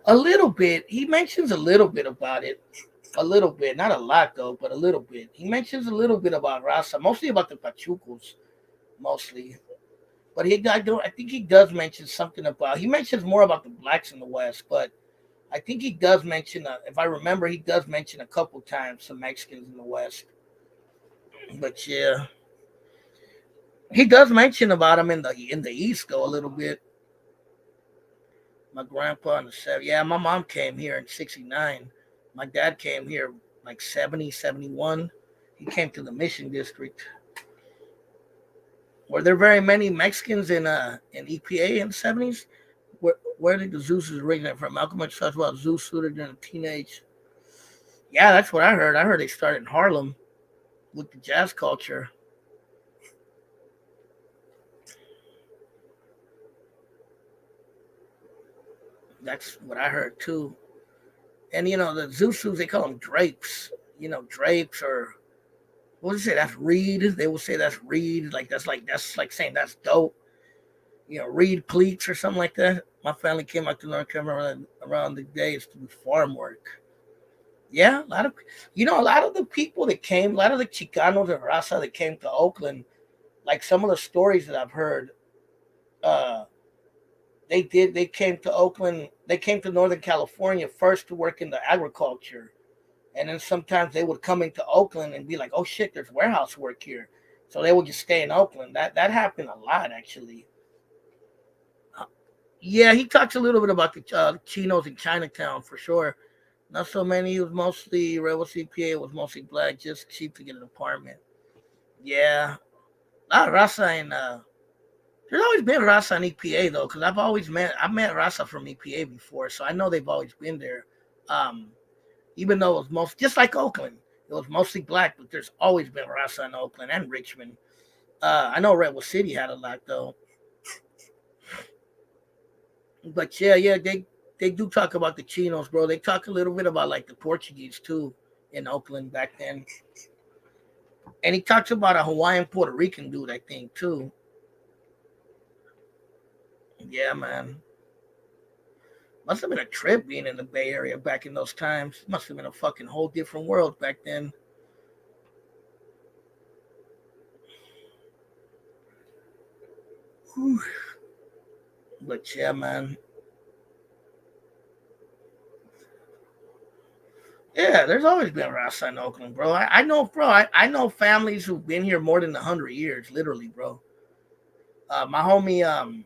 A little bit. He mentions a little bit about it. A little bit. Not a lot, though, but a little bit. He mentions a little bit about Raza, mostly about the Pachucos, mostly. But I think he does mention something about, he mentions more about the blacks in the West, but I think he does mention, if I remember, he does mention a couple times some Mexicans in the West. But yeah, he does mention about them in the East though a little bit. My grandpa in the 70s. Yeah, my mom came here in '69. My dad came here like 70, 71. He came to the Mission District. Were there very many Mexicans in EPA in the '70s? Where did the Zeus originate from? Malcolm X talks about Zeus suited during teenage. Yeah, that's what I heard. I heard they started in Harlem with the jazz culture. That's what I heard too. And the Zusus, they call them drapes. Drapes or what would you say? That's reed. They will say that's reed. Like that's like saying that's dope. Reed pleats or something like that. My family came out to North Carolina around the days to do farm work. Yeah, a lot of the people that came, a lot of the Chicanos and Raza that came to Oakland, like some of the stories that I've heard, uh, they came to Oakland, they came to Northern California first to work in the agriculture, and then sometimes they would come into Oakland and be like, oh shit, there's warehouse work here, so they would just stay in Oakland. That happened a lot actually. Yeah, he talks a little bit about the chinos in Chinatown for sure. Not so many. It was mostly Rebel CPA. It was mostly black, just cheap to get an apartment. Yeah, a lot of Rasa and there's always been Rasa and EPA though, because I've met Rasa from EPA before, so I know they've always been there. Um, Even though it was just like Oakland, it was mostly black, but there's always been Rasa in Oakland and Richmond. I know Redwood City had a lot though, but yeah, they do talk about the Chinos, bro. They talk a little bit about like the Portuguese too in Oakland back then, and he talks about a Hawaiian Puerto Rican dude, I think too. Yeah, man. Must have been a trip being in the Bay Area back in those times. Must have been a fucking whole different world back then. Whew. But yeah, man. Yeah, there's always been Rasta in Oakland, bro. I know, bro. I know families who've been here more than 100 years, literally, bro. My homie,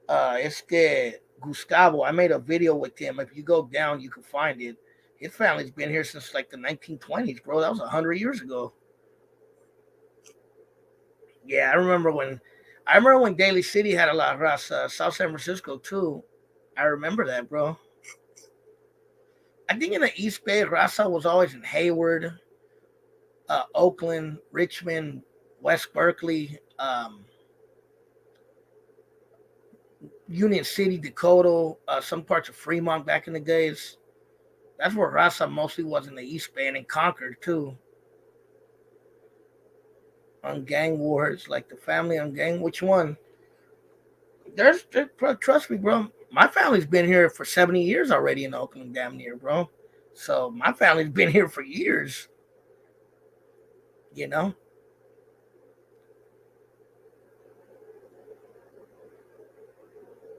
este Gustavo. I made a video with him. If you go down, you can find it. His family's been here since like the 1920s, bro. That was 100 years ago. Yeah, I remember when Daly City had a lot of Rasta. South San Francisco too. I remember that, bro. I think in the East Bay, Rasta was always in Hayward, Oakland, Richmond, West Berkeley, Union City, Dakota, some parts of Fremont back in the days. That's where Rasta mostly was in the East Bay and in Concord too. On gang wars, like the family on gang. Which one? Trust me, bro. My family's been here for 70 years already in Oakland, damn near, bro. So my family's been here for years, you know.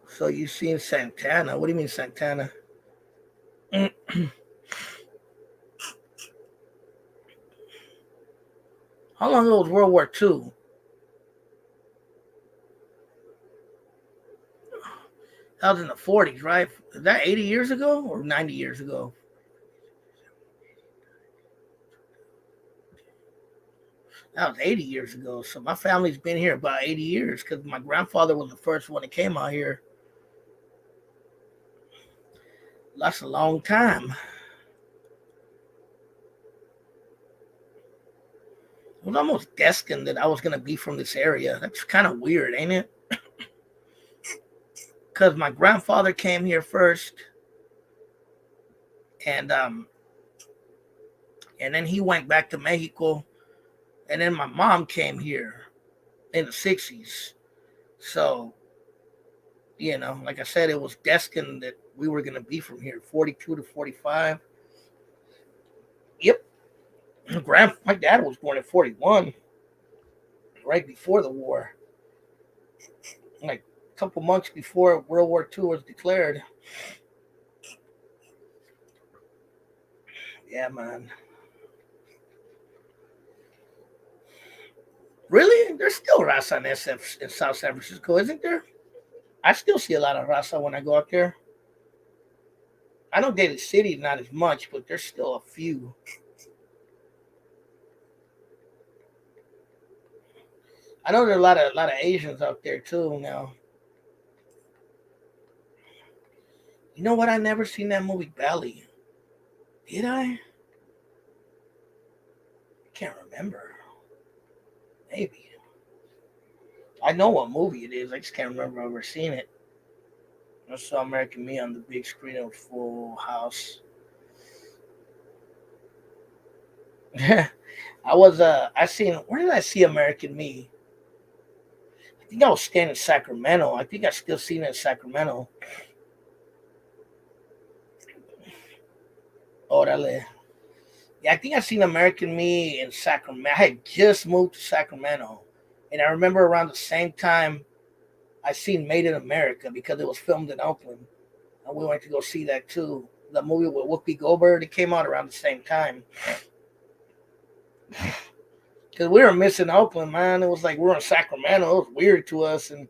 So you seen Santana? What do you mean Santana? How long ago was World War II? That was in the 40s, right? Is that 80 years ago or 90 years ago? That was 80 years ago. So my family's been here about 80 years because my grandfather was the first one that came out here. That's a long time. It was almost destined that I was going to be from this area. That's kind of weird, ain't it? Because my grandfather came here first, and and then he went back to Mexico, and then my mom came here in the 60s. So, like I said, it was destined that we were going to be from here, 42 to 45. Yep. My dad was born in 41, right before the war, like a couple months before World War II was declared. Yeah, man. Really? There's still Raza and SF in South San Francisco, isn't there? I still see a lot of Raza when I go out there. I know Daly City not as much, but there's still a few. I know there's a lot of Asians out there too now. You know what? I never seen that movie Belly. Did I? Can't remember. Maybe. I know what movie it is. I just can't remember if I've ever seen it. I saw American Me on the big screen of Full House. I seen, where did I see American Me? I think I was staying in Sacramento. I think I still seen it in Sacramento. Orale. Yeah, I think I seen American Me in Sacramento. I had just moved to Sacramento. And I remember around the same time I seen Made in America because it was filmed in Oakland. And we went to go see that too. The movie with Whoopi Goldberg, it came out around the same time. Because we were missing Oakland, man. It was like we were in Sacramento. It was weird to us. And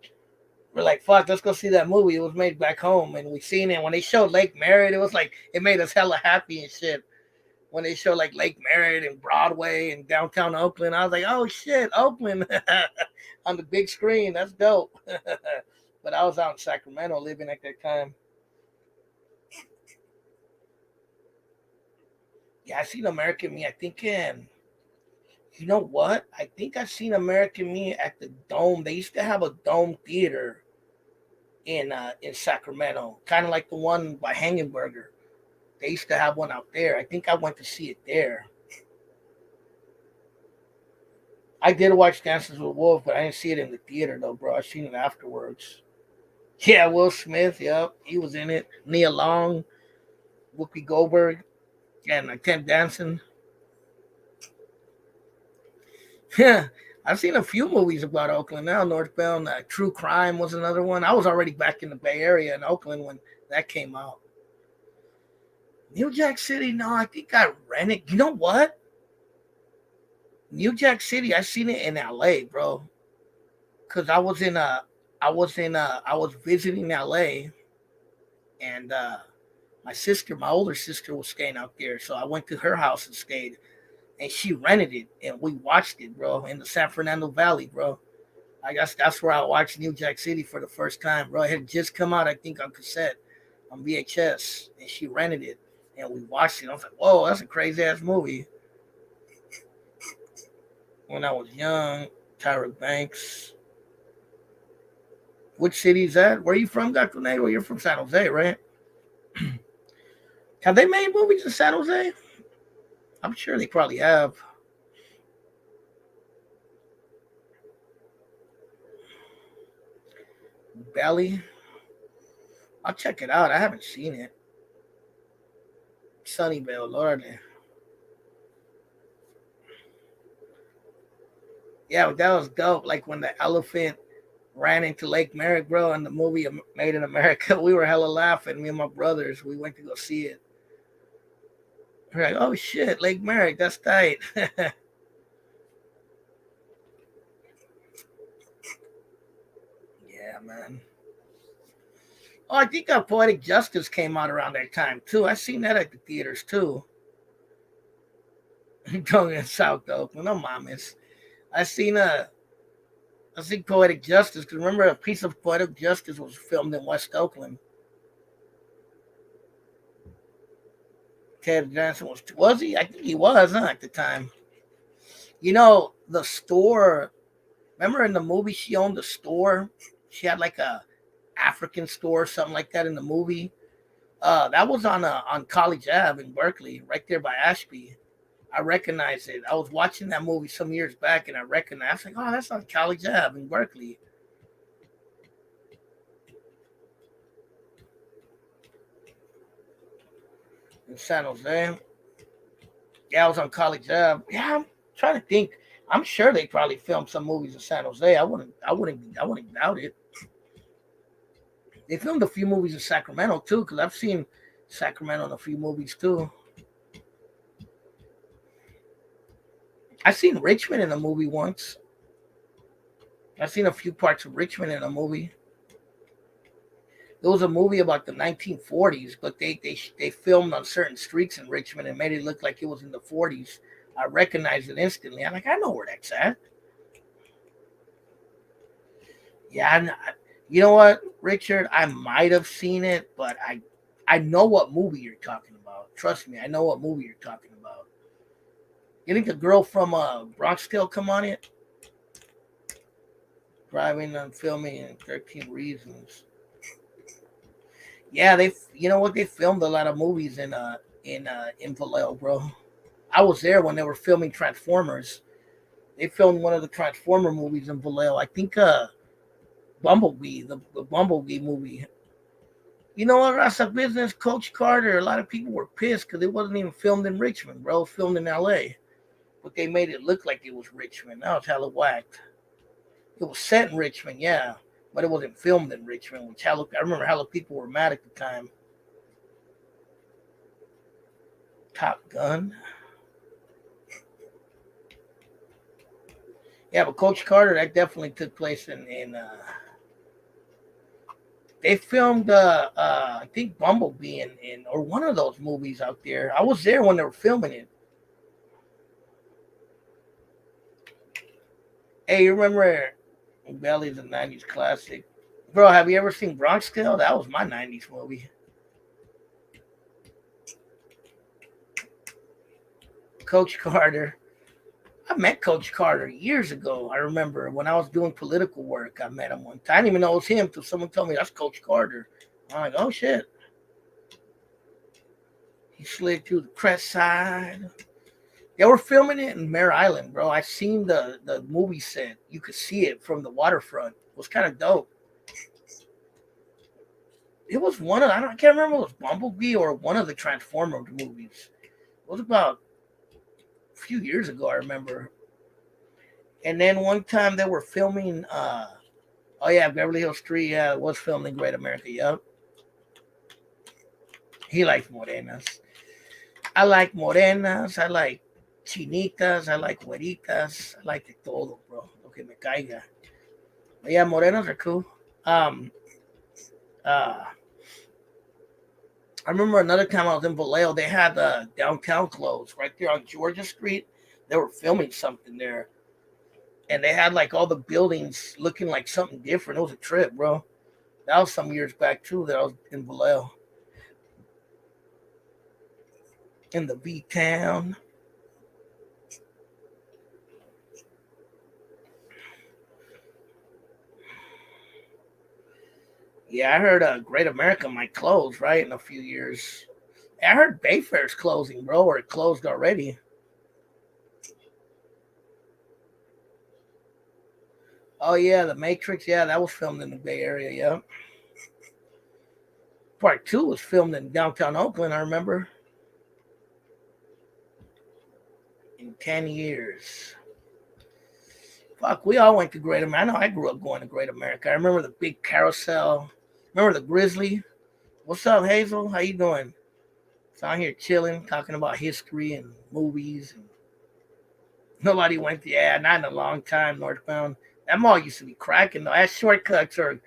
we're like, fuck, let's go see that movie. It was made back home. And we seen it. When they showed Lake Merritt, it was like, it made us hella happy and shit. When they showed like Lake Merritt and Broadway and downtown Oakland, I was like, oh shit, Oakland on the big screen. That's dope. But I was out in Sacramento living at that time. Yeah, I seen American Me. I think you know what? I think I seen American Me at the Dome. They used to have a Dome theater in Sacramento, kind of like the one by Hangenberger. They used to have one out there. I think I went to see it there. I did watch Dances with Wolves, but I didn't see it in the theater though, bro. I seen it afterwards. Yeah, Will Smith. Yep, he was in it. Nia Long, Whoopi Goldberg, and Ted Danson. Yeah, I've seen a few movies about Oakland now. Northbound, True Crime was another one. I was already back in the Bay Area in Oakland when that came out. New Jack City, no, I think I rented. You know what? New Jack City, I seen it in LA, bro. Cause I was visiting LA, and my sister, my older sister, was staying out there, so I went to her house and stayed, and she rented it, and we watched it, bro, in the San Fernando Valley, bro. I guess that's where I watched New Jack City for the first time, bro. It had just come out, I think, on cassette, on VHS, and she rented it, and we watched it. I was like, whoa, that's a crazy ass movie. When I was young, Tyra Banks. Which city is that? Where are you from, Dr. Nato? You're from San Jose, right? Have they made movies in San Jose? I'm sure they probably have. Belly. I'll check it out. I haven't seen it. Sunnyvale, Lord. Yeah, but that was dope. Like when the elephant ran into Lake Merrick, bro, in the movie Made in America, we were hella laughing. Me and my brothers, we went to go see it. We're like, oh shit, Lake Merrick, that's tight. Yeah, man. Oh, I think Poetic Justice came out around that time too. I seen that at the theaters too. Going in South Oakland, no mames. I seen I seen Poetic Justice. Cause remember, a piece of Poetic Justice was filmed in West Oakland. Ted Danson was he? I think he was, huh, at the time. You know, the store. Remember in the movie, she owned the store. She had like a African store, or something like that in the movie. That was on College Ave in Berkeley, right there by Ashby. I recognized it. I was watching that movie some years back, and I recognized. I was like, "Oh, that's on College Ave in Berkeley, in San Jose." Yeah, I was on College Ave. Yeah, I'm trying to think. I'm sure they probably filmed some movies in San Jose. I wouldn't doubt it. They filmed a few movies in Sacramento too, because I've seen Sacramento in a few movies too. I seen Richmond in a movie once. I've seen a few parts of Richmond in a movie. It was a movie about the 1940s, but they filmed on certain streets in Richmond and made it look like it was in the 40s. I recognized it instantly. I'm like, I know where that's at. Yeah, you know what, Richard? I might have seen it, but I know what movie you're talking about. Trust me, I know what movie you're talking about. You think the girl from Bronx Tale come on it? Driving and filming in 13 Reasons. Yeah, you know what? They filmed a lot of movies in Vallejo, bro. I was there when they were filming Transformers. They filmed one of the Transformer movies in Vallejo. I think Bumblebee, the Bumblebee movie. You know what? That's a business. Coach Carter. A lot of people were pissed because it wasn't even filmed in Richmond, bro. It was filmed in L.A. But they made it look like it was Richmond. That was hella whacked. It was set in Richmond, yeah, but it wasn't filmed in Richmond. Which I remember hella people were mad at the time. Top Gun. Yeah, but Coach Carter, that definitely took place in. They filmed I think Bumblebee in or one of those movies out there. I was there when they were filming it. Hey, you remember Belly's a '90s classic, bro? Have you ever seen Bronx Tale? That was my '90s movie. Coach Carter. I met Coach Carter years ago. I remember when I was doing political work. I met him one time. I didn't even know it was him until someone told me that's Coach Carter. I'm like, oh shit. He slid through the crest side. They were filming it in Mare Island, bro. I seen the movie set. You could see it from the waterfront. It was kind of dope. It was one of I can't remember if it was Bumblebee or one of the Transformer movies. It was about a few years ago, I remember. And then one time they were filming oh yeah, Beverly Hills 3, yeah, it was filmed in Great America, yep. He likes morenas. I like morenas, I like chinitas, I like güeritas, I like de todo, bro. Lo que me caiga. But yeah, morenas are cool. Um uh I remember another time I was in Vallejo, they had downtown closed right there on Georgia Street. They were filming something there. And they had like all the buildings looking like something different. It was a trip, bro. That was some years back too that I was in Vallejo. In the V town. Yeah, I heard Great America might close, right, in a few years. I heard Bayfair's closing, bro, or it closed already. Oh yeah, The Matrix, yeah, that was filmed in the Bay Area, yeah. Part two was filmed in downtown Oakland, I remember. In 10 years. Fuck, we all went to Great America. I know I grew up going to Great America. I remember the big carousel. Remember the Grizzly? What's up, Hazel? How you doing? So I'm here chilling, talking about history and movies. And nobody went to, yeah, not in a long time, Northbound. That mall used to be cracking though. That's shortcuts or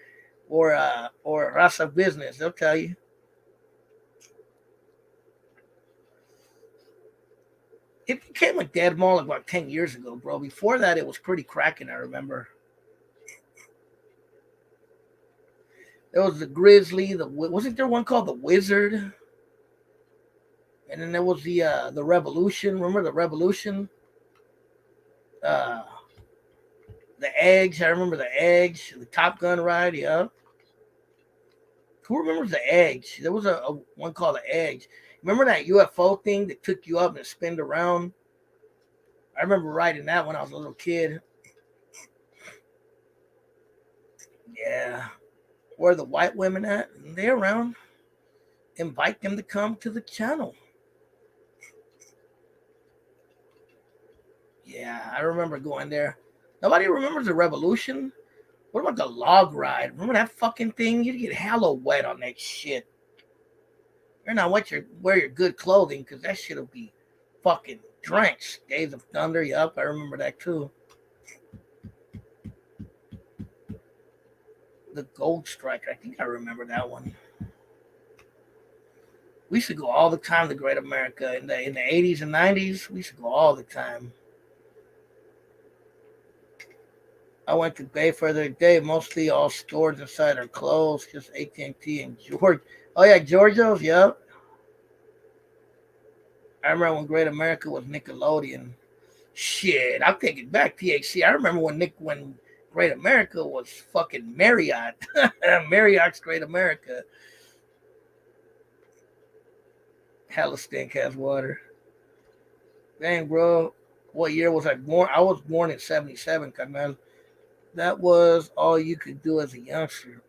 Rasa business, they'll tell you. It became a dead mall about 10 years ago, bro. Before that it was pretty cracking, I remember. There was the Grizzly, wasn't there one called the Wizard? And then there was the Revolution. Remember the Revolution? Uh the Edge. I remember the Edge, the Top Gun ride. Yeah. Who remembers the Edge? There was a one called the Edge. Remember that UFO thing that took you up and spinned around? I remember riding that when I was a little kid. Yeah. Where are the white women at? They're around. Invite them to come to the channel. Yeah, I remember going there. Nobody remembers the Revolution. What about the log ride? Remember that fucking thing? You'd get hella wet on that shit. You're not wear your good clothing because that shit'll be fucking drenched. Days of Thunder, yup, I remember that too. The Gold Striker, I think I remember that one. We used to go all the time to Great America in the 80s and 90s. We used to go all the time. I went to Bay for the day. Mostly all stores inside are closed. Just AT&T and George. Oh yeah, Giorgio's. Yep. I remember when Great America was Nickelodeon. Shit, I'm taking back THC. I remember when Great America was fucking Marriott. Marriott's Great America. Hella stink has water. Dang, bro. What year was I born? I was born in 77, carnal. That was all you could do as a youngster.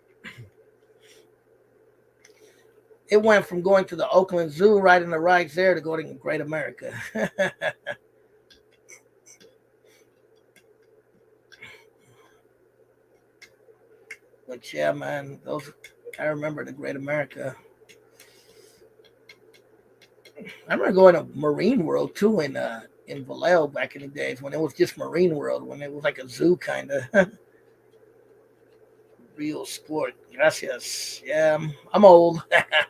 It went from going to the Oakland Zoo, riding the rides there, to going to Great America. But yeah, man, those I remember the Great America. I remember going to Marine World too in Vallejo back in the days when it was just Marine World, when it was like a zoo kind of. Real sport. Gracias. Yeah, I'm old.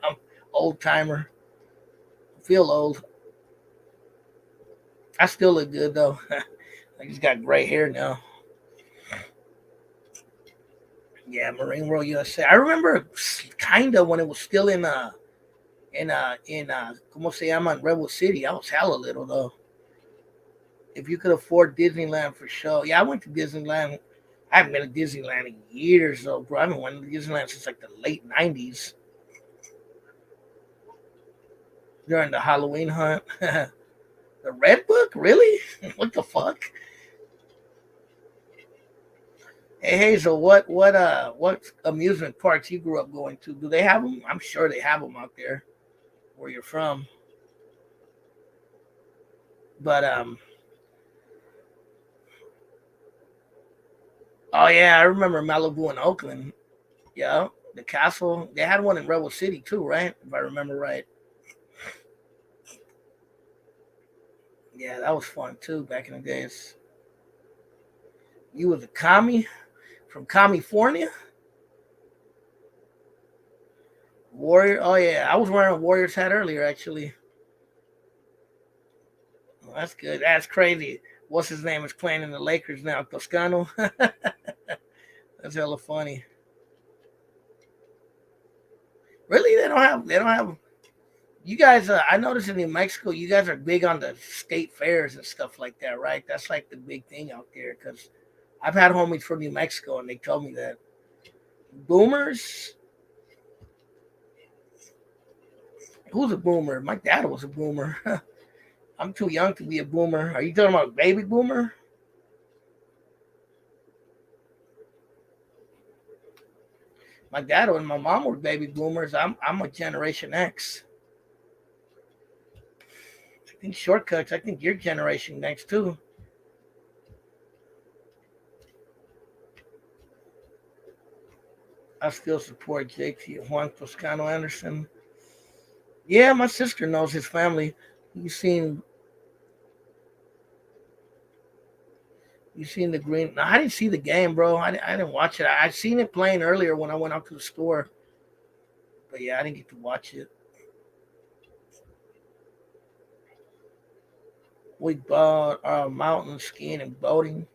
I'm old timer. I feel old. I still look good though. I just got gray hair now. Yeah, Marine World USA. I remember kind of when it was still in como se llama, in Rebel City. I was hella little though. If you could afford Disneyland for sure. Yeah, I went to Disneyland. I haven't been to Disneyland in years though, bro. I haven't went to Disneyland since like the late '90s during the Halloween hunt. The Red Book, really? What the fuck? Hey Hazel, what amusement parks you grew up going to? Do they have them? I'm sure they have them out there where you're from. But oh yeah, I remember Malibu and Oakland. Yeah, the castle. They had one in Rebel City too, right? If I remember right. Yeah, that was fun too back in the days. You was a commie from California, Warrior. Oh yeah, I was wearing a Warriors hat earlier actually. Well, that's good. That's crazy. What's his name is playing in the Lakers now? Toscano. That's hella funny. Really, they don't have. They don't have. You guys, I noticed in New Mexico, you guys are big on the state fairs and stuff like that, right? That's like the big thing out there. Because I've had homies from New Mexico, and they told me that boomers. Who's a boomer? My dad was a boomer. I'm too young to be a boomer. Are you talking about a baby boomer? My dad and my mom were baby boomers. I'm a Generation X. I think shortcuts. I think your Generation X too. I still support JT Juan Toscano Anderson. Yeah, my sister knows his family. You seen you seen the green? No, I didn't see the game, bro. I didn't watch it. I seen it playing earlier when I went out to the store. But yeah, I didn't get to watch it. We bought mountain skiing and boating.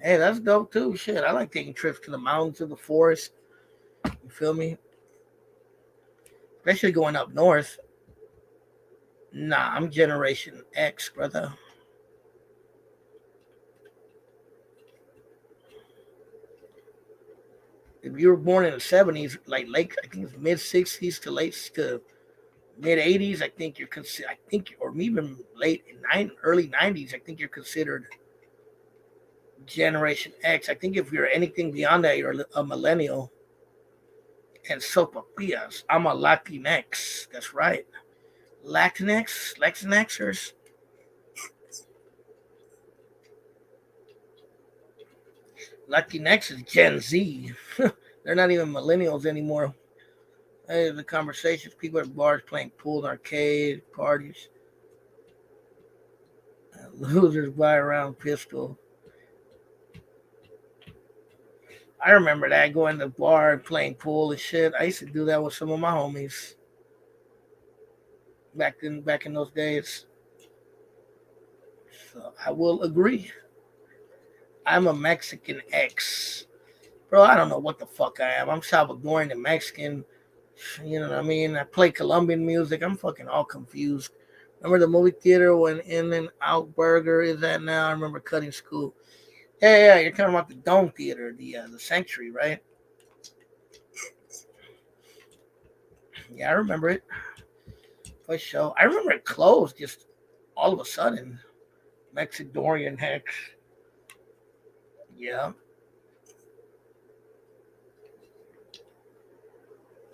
Hey, that's dope too. Shit, I like taking trips to the mountains, to the forest. You feel me? Especially going up north. Nah, I'm Generation X, brother. If you were born in the '70s, like late, I think it's mid '60s to late to mid '80s, I think you're considered. I think, or even late early '90s, I think you're considered Generation X. I think if you're anything beyond that, you're a millennial. And sopapillas, I'm a Latinx. That's right. Latinxers. Latinx is Gen Z. They're not even millennials anymore. Hey, the conversations, people at bars playing pool and arcade parties. Losers buy around pistol. I remember that going to the bar and playing pool and shit. I used to do that with some of my homies back in those days. So I will agree. I'm a Mexican X. Bro, I don't know what the fuck I am. I'm Salvadorian and Mexican. You know what I mean? I play Colombian music. I'm fucking all confused. Remember the movie theater when In and Out Burger is that now? I remember cutting school. Yeah, yeah, you're talking about the Dome Theater, the Sanctuary, right? Yeah, I remember it for sure. I remember it closed just all of a sudden. Mexidorian Hex. Yeah,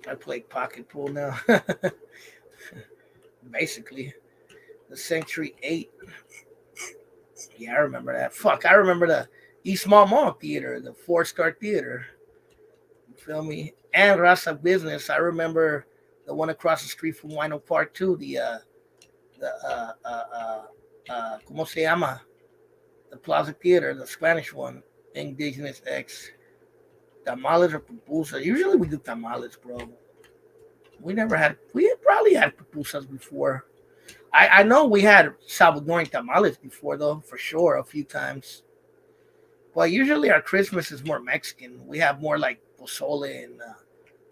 I play pocket pool now. Basically, the Century 8. Yeah, I remember that. Fuck, I remember the East Mall Mall Theater, the four-star theater. You feel me? And Rasa Business. I remember the one across the street from Wino Park too. The ¿Cómo se llama? The Plaza Theater, the Spanish one, Indigenous X. Tamales or pupusas. Usually we do tamales, bro. We probably had pupusas before. I know we had Salvadoran tamales before, though, for sure, a few times. But usually our Christmas is more Mexican. We have more like pozole and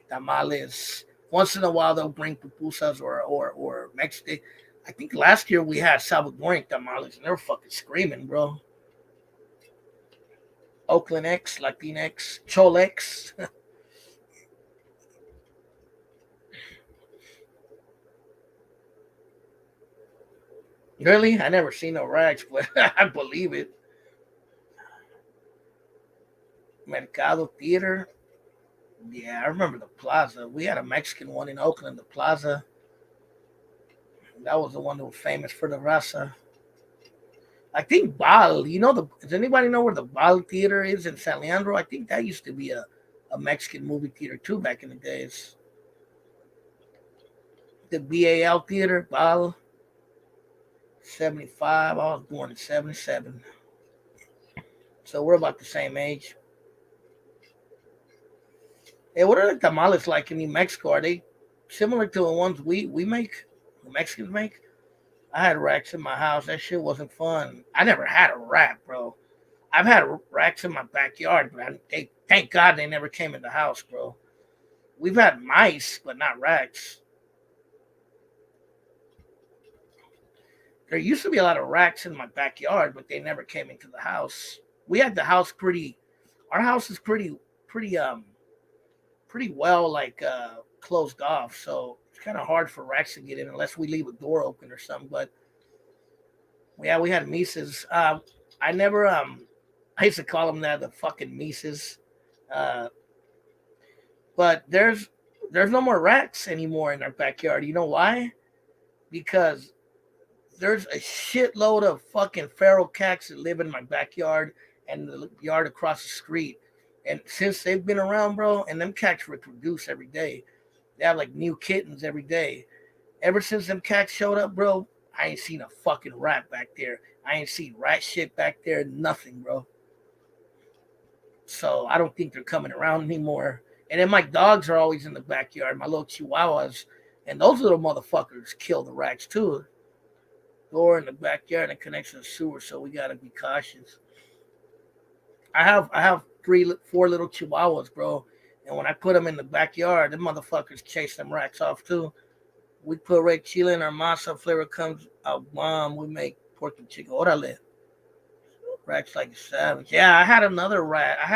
tamales. Once in a while, they'll bring pupusas or Mexican. I think last year we had Salvadoran tamales and they were fucking screaming, bro. Oakland X, Latinx, Cholex. Really? I never seen no rags, but I believe it. Mercado Theater. Yeah, I remember the Plaza. We had a Mexican one in Oakland, the Plaza. That was the one that was famous for the raza. I think Bal, does anybody know where the Bal Theater is in San Leandro? I think that used to be a Mexican movie theater too back in the days. The BAL Theater, Bal, 75. I was born in 77. So we're about the same age. Hey, what are the tamales like in New Mexico? Are they similar to the ones we make, the Mexicans make? I had racks in my house. That shit wasn't fun. I never had a rack, bro. I've had racks in my backyard, but thank God they never came in the house, bro. We've had mice, but not racks. There used to be a lot of racks in my backyard, but they never came into the house. We had the house pretty. Our house is pretty pretty well closed off, so it's kind of hard for racks to get in unless we leave a door open or something. But yeah, we had Mises. I never I used to call them that, the fucking Mises. Uh, but there's no more rats anymore in our backyard. You know why? Because there's a shitload of fucking feral cats that live in my backyard and the yard across the street. And since they've been around, bro, and them cats reproduce every day. They have like new kittens every day. Ever since them cats showed up, bro, I ain't seen a fucking rat back there. I ain't seen rat shit back there. Nothing, bro. So I don't think they're coming around anymore. And then my dogs are always in the backyard, my little chihuahuas. And those little motherfuckers kill the rats too. Door in the backyard and connects to the sewer, so we gotta be cautious. I have four little chihuahuas, bro. And when I put them in the backyard, them motherfuckers chase them rats off too. We put red chile in our masa, flavor comes out bomb. We make pork and chicken. Orale. Rats like a savage. Yeah, I had another rat. I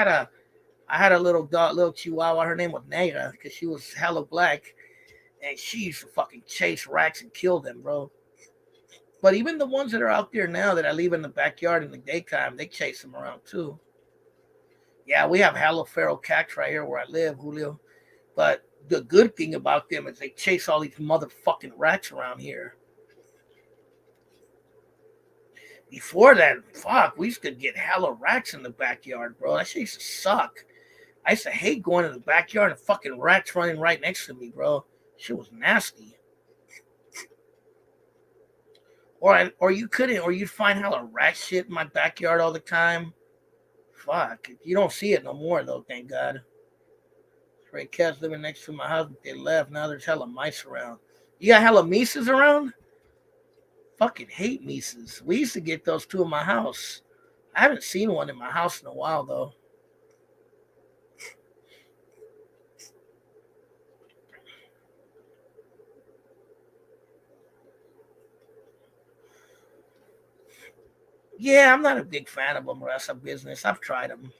had a little dog, little chihuahua. Her name was Negra because she was hella black, and she used to fucking chase rats and kill them, bro. But even the ones that are out there now that I leave in the backyard in the daytime, they chase them around too. Yeah, we have hella feral cats right here where I live, Julio. But the good thing about them is they chase all these motherfucking rats around here. Before that, fuck, we used to get hella rats in the backyard, bro. That shit used to suck. I used to hate going to the backyard and fucking rats running right next to me, bro. Shit was nasty. Or you couldn't, or you'd find hella rat shit in my backyard all the time. Fuck, you don't see it no more though, thank God. Stray cats living next to my house, but they left. Now there's hella mice around. You got hella mices around? Fucking hate mices. We used to get those two in my house. I haven't seen one in my house in a while though. Yeah, I'm not a big fan of them. Rest of business. I've tried them.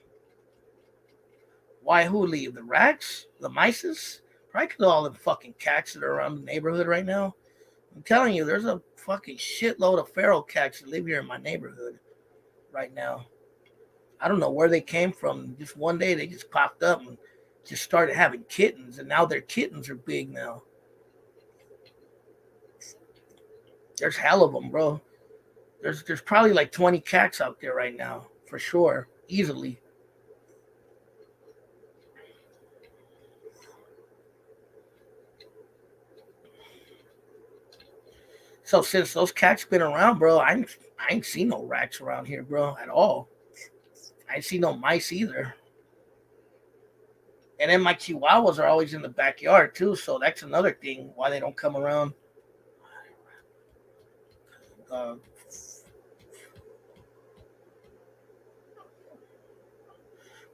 Why? Who leave? The rats? The mices? Probably because all the fucking cats that are around the neighborhood right now. I'm telling you, there's a fucking shitload of feral cats that live here in my neighborhood right now. I don't know where they came from. Just one day they just popped up and just started having kittens, and now their kittens are big now. There's hell of them, bro. There's probably like 20 cats out there right now for sure, easily. So since those cats been around, bro, I ain't seen no rats around here, bro, at all. I ain't seen no mice either. And then my chihuahuas are always in the backyard too, so that's another thing why they don't come around. Uh,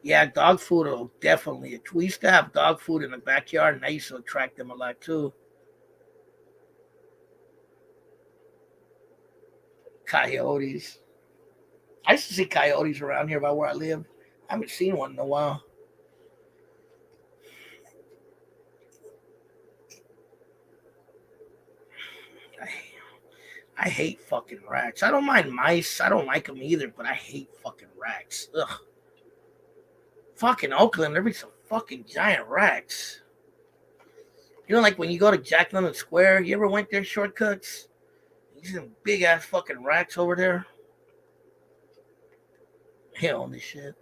yeah, dog food will definitely. We used to have dog food in the backyard, and I used to attract them a lot too. Coyotes. I used to see coyotes around here by where I live. I haven't seen one in a while. I, I hate fucking rats. I don't mind mice. I don't like them either, but I hate fucking rats. Ugh. fucking Oakland, there be some fucking giant racks. You know, like when you go to Jack London Square, you ever went there shortcuts? You see some big ass fucking racks over there. Hell, this shit.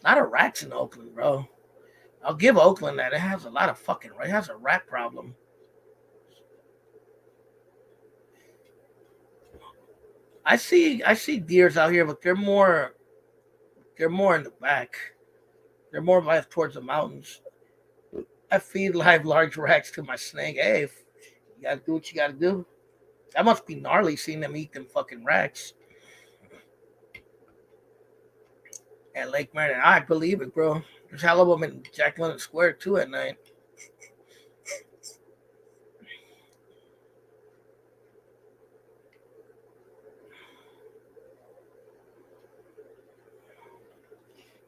A lot of racks in Oakland, bro. I'll give Oakland that. It has a lot of fucking. It has a rat problem. I see deers out here, but they're more in the back. They're more back towards the mountains. I feed live large racks to my snake. Hey, you gotta do what you gotta do. That must be gnarly seeing them eat them fucking racks at Lake Merritt. I believe it, bro. There's hell of them in Jack London Square too at night.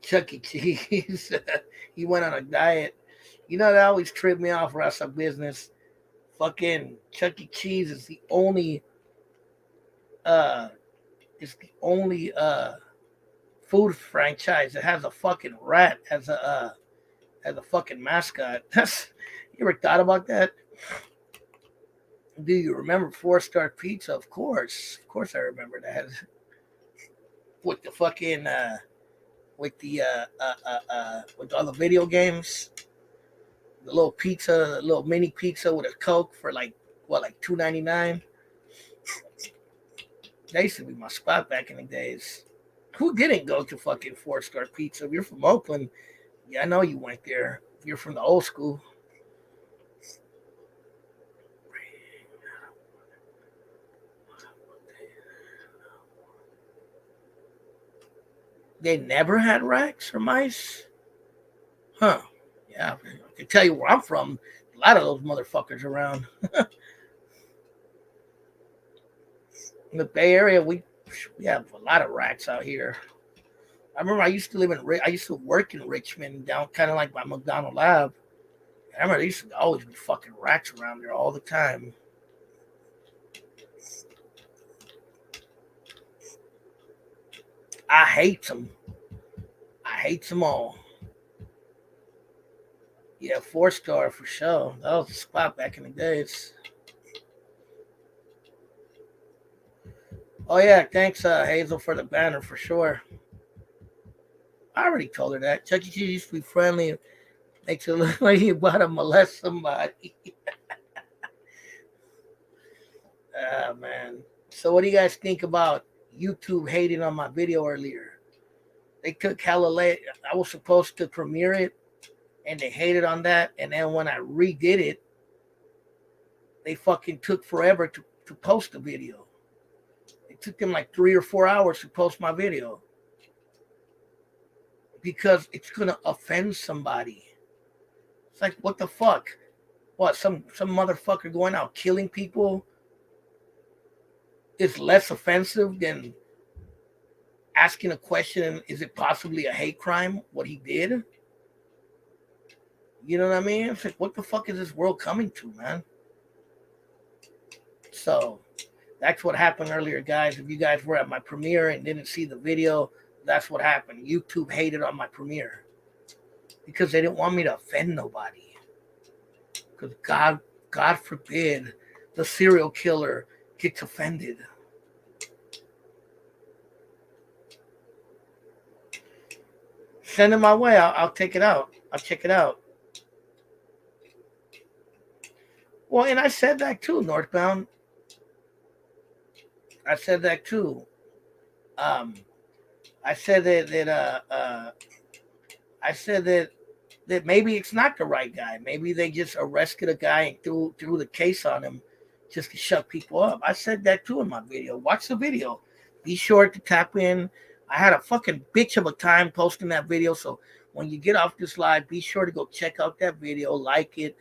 Chuck E. Cheese. He went on a diet. You know that always tripped me off, Russ, of business. Fucking Chuck E. Cheese uh is the only food franchise that has a fucking rat as a fucking mascot. That's you ever thought about that? Do you remember Four Star Pizza? Of course, I remember that. With the fucking with all the video games, the little pizza, the little mini pizza with a Coke for like what, like $2.99. That used to be my spot back in the days. Who didn't go to fucking Four Star Pizza? If you're from Oakland, yeah, I know you went there. If you're from the old school, they never had rats or mice, huh? Yeah, I can tell you where I'm from. A lot of those motherfuckers around. In the Bay Area, we have a lot of rats out here. I remember I used to work in Richmond, down kind of like by McDonald Lab. I remember there used to always be fucking rats around there all the time. I hate them. I hate them all. Yeah, Four Star for sure. That was a spot back in the days. Oh yeah, thanks Hazel for the banner for sure. I already told her that. Chuck E. Cheese used to be friendly. Makes it look like you about to molest somebody. Ah man. So what do you guys think about YouTube hating on my video earlier? They took hella late. I was supposed to premiere it and they hated on that. And then when I redid it, they fucking took forever to post the video. It took them like 3 or 4 hours to post my video because it's gonna offend somebody. It's like, what the fuck? What, some motherfucker going out killing people is less offensive than asking a question, is it possibly a hate crime what he did? You know what I mean? It's like, what the fuck is this world coming to, man? So that's what happened earlier, guys. If you guys were at my premiere and didn't see the video, that's what happened. YouTube hated on my premiere because they didn't want me to offend nobody. Because God forbid the serial killer gets offended. Send it my way. I'll take it out. I'll check it out. Well, and I said that too, Northbound. I said that too. Um, I said I said that maybe it's not the right guy. Maybe they just arrested a guy and threw the case on him just to shut people up. I said that too in my video. Watch the video. Be sure to tap in. I had a fucking bitch of a time posting that video. So when you get off this live, be sure to go check out that video, like it,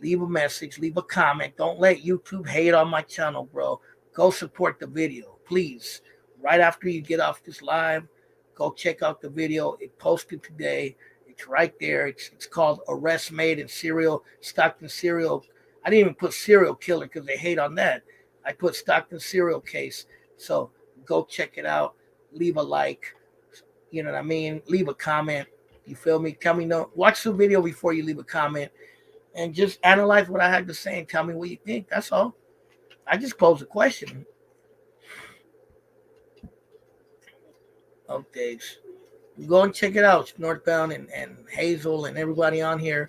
leave a message, leave a comment. Don't let YouTube hate on my channel, bro. Go support the video, please. Right after you get off this live, go check out the video. It posted today. It's right there. It's called Arrest Made in Stockton Serial. I didn't even put serial killer because they hate on that. I put Stockton serial case. So go check it out. Leave a like. You know what I mean? Leave a comment. You feel me? Tell me no. Watch the video before you leave a comment, and just analyze what I had to say and tell me what you think. That's all. I just posed the question. Okay, go and check it out, Northbound and Hazel and everybody on here,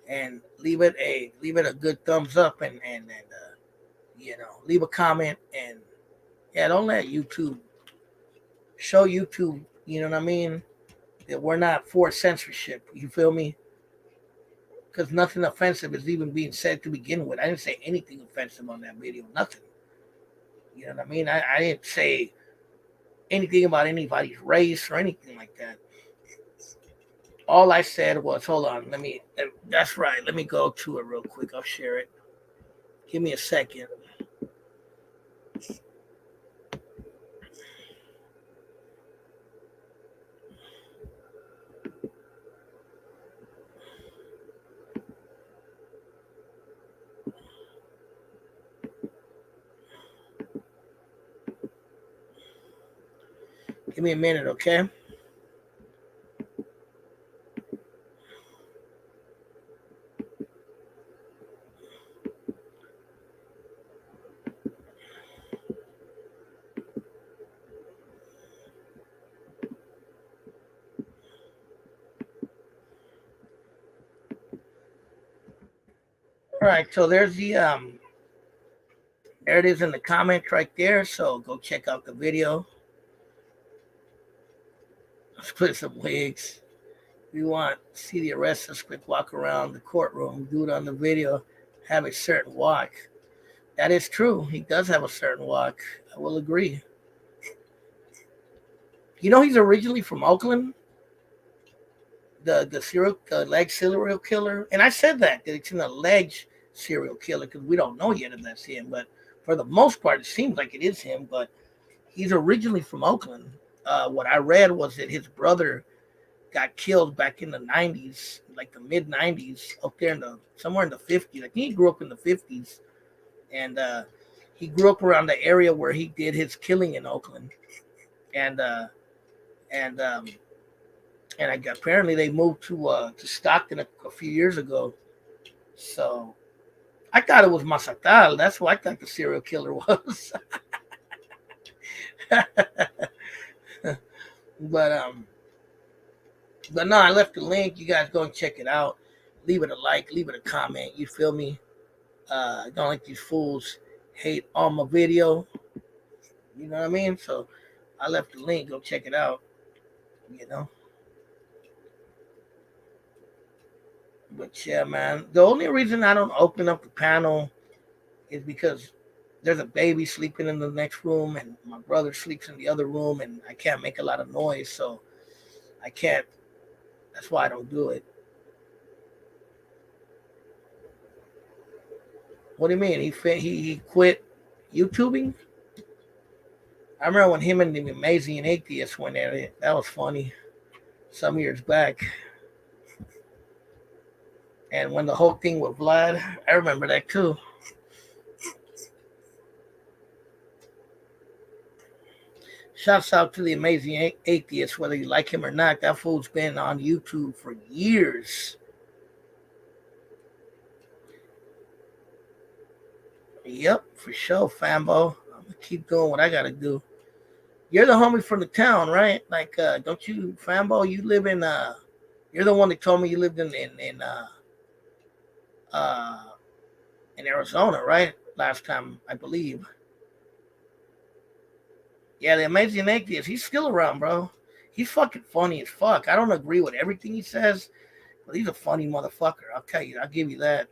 and leave it a good thumbs up and leave a comment, and yeah, don't let YouTube show YouTube. You know what I mean? That we're not for censorship. You feel me? Because nothing offensive is even being said to begin with. I didn't say anything offensive on that video. Nothing. You know what I mean? I didn't say anything about anybody's race or anything like that. All I said was, hold on, that's right. Let me go to it real quick. I'll share it. Give me a second. Give me a minute, okay? All right, so there it is in the comments right there. So go check out the video. Split some wigs. We want to see the arrest suspect walk around the courtroom, do it on the video, have a certain walk. That is true. He does have a certain walk. I will agree. You know, he's originally from Oakland, the alleged serial killer. And I said that it's an alleged serial killer because we don't know yet if that's him. But for the most part, it seems like it is him. But he's originally from Oakland. What I read was that his brother got killed back in the 90s, like the mid 90s, up there somewhere in the 50s. I think he grew up in the 50s, and he grew up around the area where he did his killing in Oakland, and and um, apparently they moved to Stockton a few years ago. So I thought it was Masatal. That's what I thought the serial killer was. but But no, I left the link. You guys go and check it out. Leave it a like, leave it a comment. You feel me? Don't like these fools hate on my video. You know what I mean? So I left the link. Go check it out. You know. But yeah, man. The only reason I don't open up the panel is because there's a baby sleeping in the next room, and my brother sleeps in the other room, and I can't make a lot of noise, so I can't. That's why I don't do it. What do you mean? He quit YouTubing? I remember when him and the Amazing Atheist went at it. That was funny. Some years back. And when the whole thing with Vlad, I remember that too. Shouts out to the Amazing Atheist, whether you like him or not. That fool's been on YouTube for years. Yep, for sure, Fambo. I'm gonna keep doing what I gotta do. You're the homie from the town, right? Like, don't you, Fambo? You live in you're the one that told me you lived uh in Arizona, right? Last time, I believe. Yeah, the Amazing Atheist. He's still around, bro. He's fucking funny as fuck. I don't agree with everything he says, but he's a funny motherfucker. I'll tell you. I'll give you that.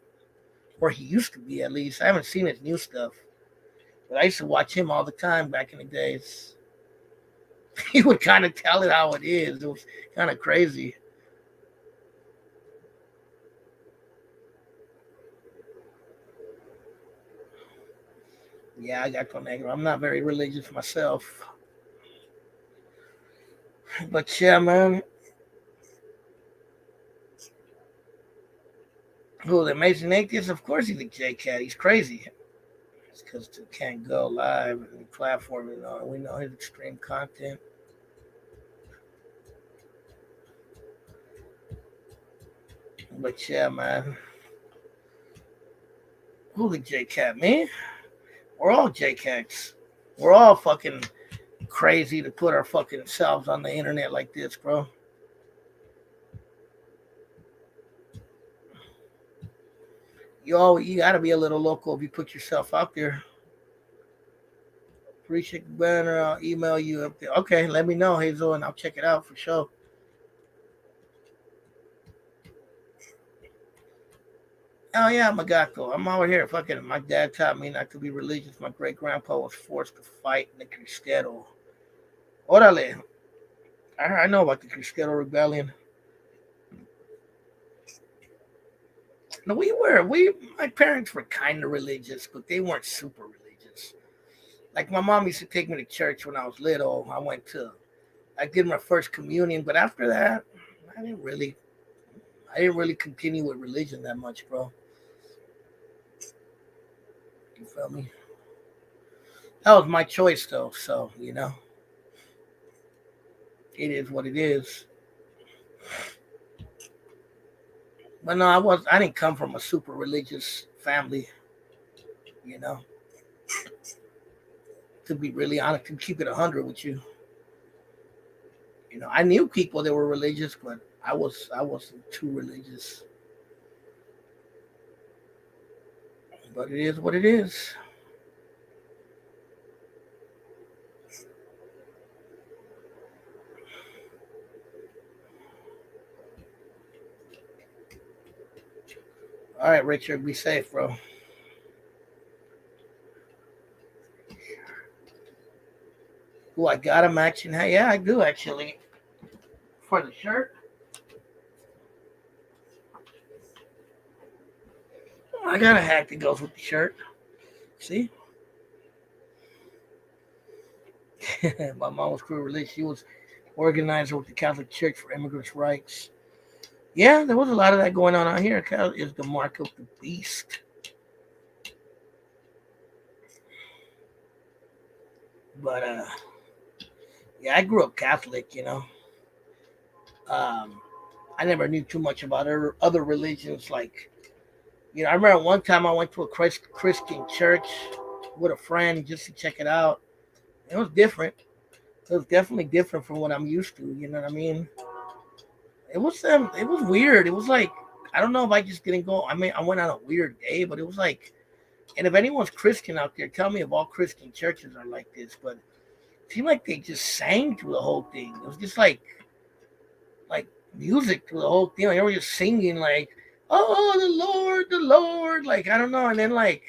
Or he used to be, at least. I haven't seen his new stuff, but I used to watch him all the time back in the days. He would kind of tell it how it is. It was kind of crazy. Yeah, I got Conegro. I'm not very religious myself, but yeah, man. Who the Amazing Atheist? Of course, he's a J Cat. He's crazy. It's because he can't go live and platform. We know his extreme content. But yeah, man. Who the J Cat, me? We're all J Cats. We're all fucking crazy to put our fucking selves on the internet like this, bro. You gotta be a little local if you put yourself out there. Appreciate the banner. I'll email you up there. Okay, let me know, Hazel, and I'll check it out for sure. Oh yeah, Magato. I'm over here. Fucking, my dad taught me not to be religious. My great grandpa was forced to fight in the Cristero. Orale. I know about the Cristero rebellion. No, my parents were kind of religious, but they weren't super religious. Like my mom used to take me to church when I was little. I did my first communion, but after that, I didn't really, I didn't really continue with religion that much, bro. You feel me? That was my choice, though. So it is what it is. But no, I didn't come from a super religious family. You know, to be really honest, to keep it 100 with you. I knew people that were religious, but I wasn't too religious. But it is what it is. All right, Richard, be safe, bro. Oh, I got a matching. Hey, yeah, I do actually. For the shirt, I got a hat that goes with the shirt. See, my mom was crew religious. She was organizer with the Catholic Church for Immigrants' Rights. Yeah, there was a lot of that going on out here. Is the mark of the beast. But yeah, I grew up Catholic. Um, I never knew too much about other religions. Like, I remember one time I went to a Christian church with a friend just to check it out. It was different. It was definitely different from what I'm used to. You know what I mean? It was weird. It was like I don't know if I just didn't go. I mean, I went on a weird day, but it was like. And if anyone's Christian out there, tell me if all Christian churches are like this. But it seemed like they just sang through the whole thing. It was just like music through the whole thing. Like, they were just singing like, "Oh, the Lord," like I don't know. And then like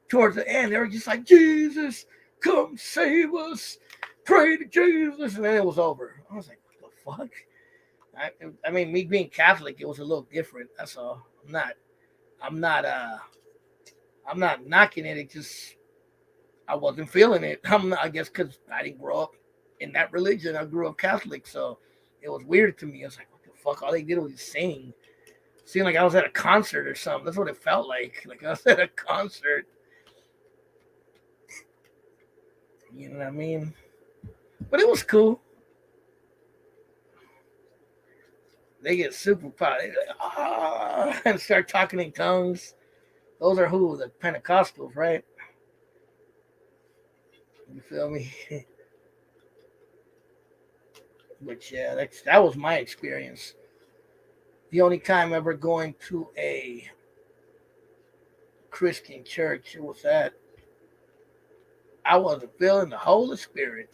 towards the end, they were just like, "Jesus, come save us, pray to Jesus," and then it was over. I was like, "What the fuck?" I mean, me being Catholic, it was a little different. That's all. I'm not, I'm not knocking it. It just, I wasn't feeling it. I guess because I didn't grow up in that religion. I grew up Catholic, so it was weird to me. I was like, what the fuck? All they did was just sing. Seemed like I was at a concert or something. That's what it felt like. Like I was at a concert. You know what I mean? But it was cool. They get super pot and start talking in tongues. Those are who? The Pentecostals, right? You feel me? But yeah, that was my experience. The only time ever going to a Christian church, it was that I wasn't feeling the Holy Spirit.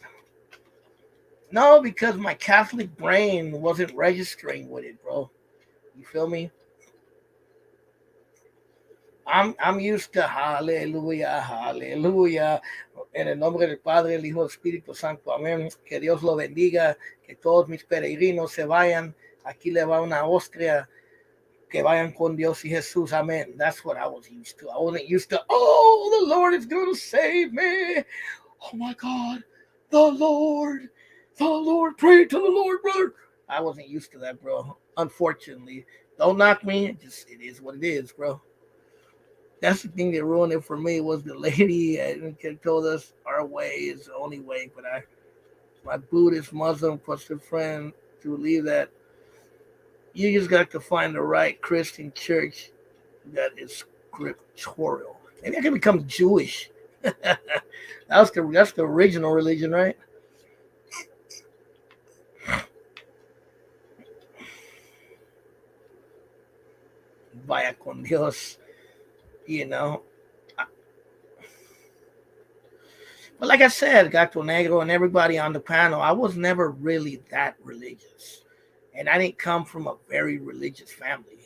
No, because my Catholic brain wasn't registering with it, bro. You feel me? I'm used to Hallelujah, Hallelujah. En el nombre del Padre, el Hijo, del Espíritu Santo. Amén. Que Dios lo bendiga. Que todos mis peregrinos se vayan. Aquí le va una hostia. Que vayan con Dios y Jesús. Amen. That's what I was used to. I wasn't used to, oh, the Lord is going to save me. Oh my God. The Lord. The Lord. Pray to the Lord, brother. I wasn't used to that, bro. Unfortunately. Don't knock me. It is what it is, bro. That's the thing that ruined it for me was the lady and told us our way is the only way. But my Buddhist Muslim Christian friend to believe that You just got to find the right Christian church that is scriptural. Maybe I can become Jewish. That's the original religion, right? Vaya con Dios, you know. But like I said, Gato Negro and everybody on the panel, I was never really that religious. And I didn't come from a very religious family.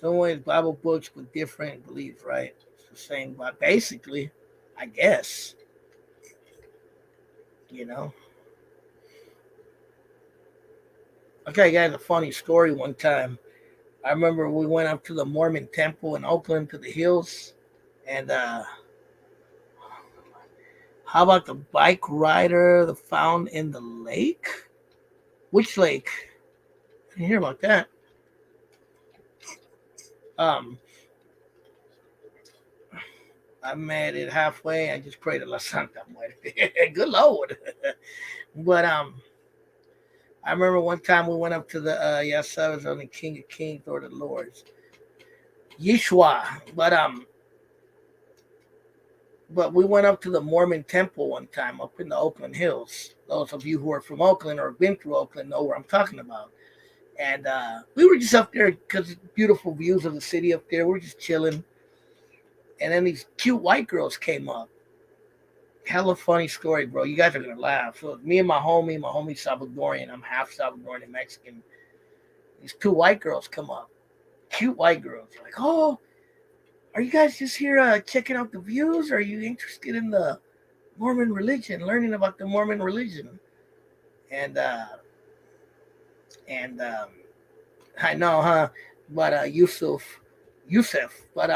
Some ways Bible books with different beliefs, right? It's the same, but basically, I guess, you know. Okay, guys, a funny story one time. I remember we went up to the Mormon temple in Oakland to the hills. And how about the bike rider that found in the lake? Which lake? I didn't hear about that. Um, I made it halfway. I just prayed to La Santa Muerte. Good Lord. But I remember one time we went up to the yes, I was on the King of Kings, Lord of Lords, Yeshua. But we went up to the Mormon temple one time up in the Oakland Hills. Those of you who are from Oakland or have been through Oakland know where I'm talking about. And we were just up there because beautiful views of the city up there. We're just chilling. And then these cute white girls came up. Hella funny story, bro. You guys are gonna laugh. So me and my homie Salvadorian. I'm half Salvadorian and Mexican. These two white girls come up. Cute white girls. They're like, oh, are you guys just here checking out the views? Or are you interested in the Mormon religion, learning about the Mormon religion? And and I know, huh? But Yusuf. But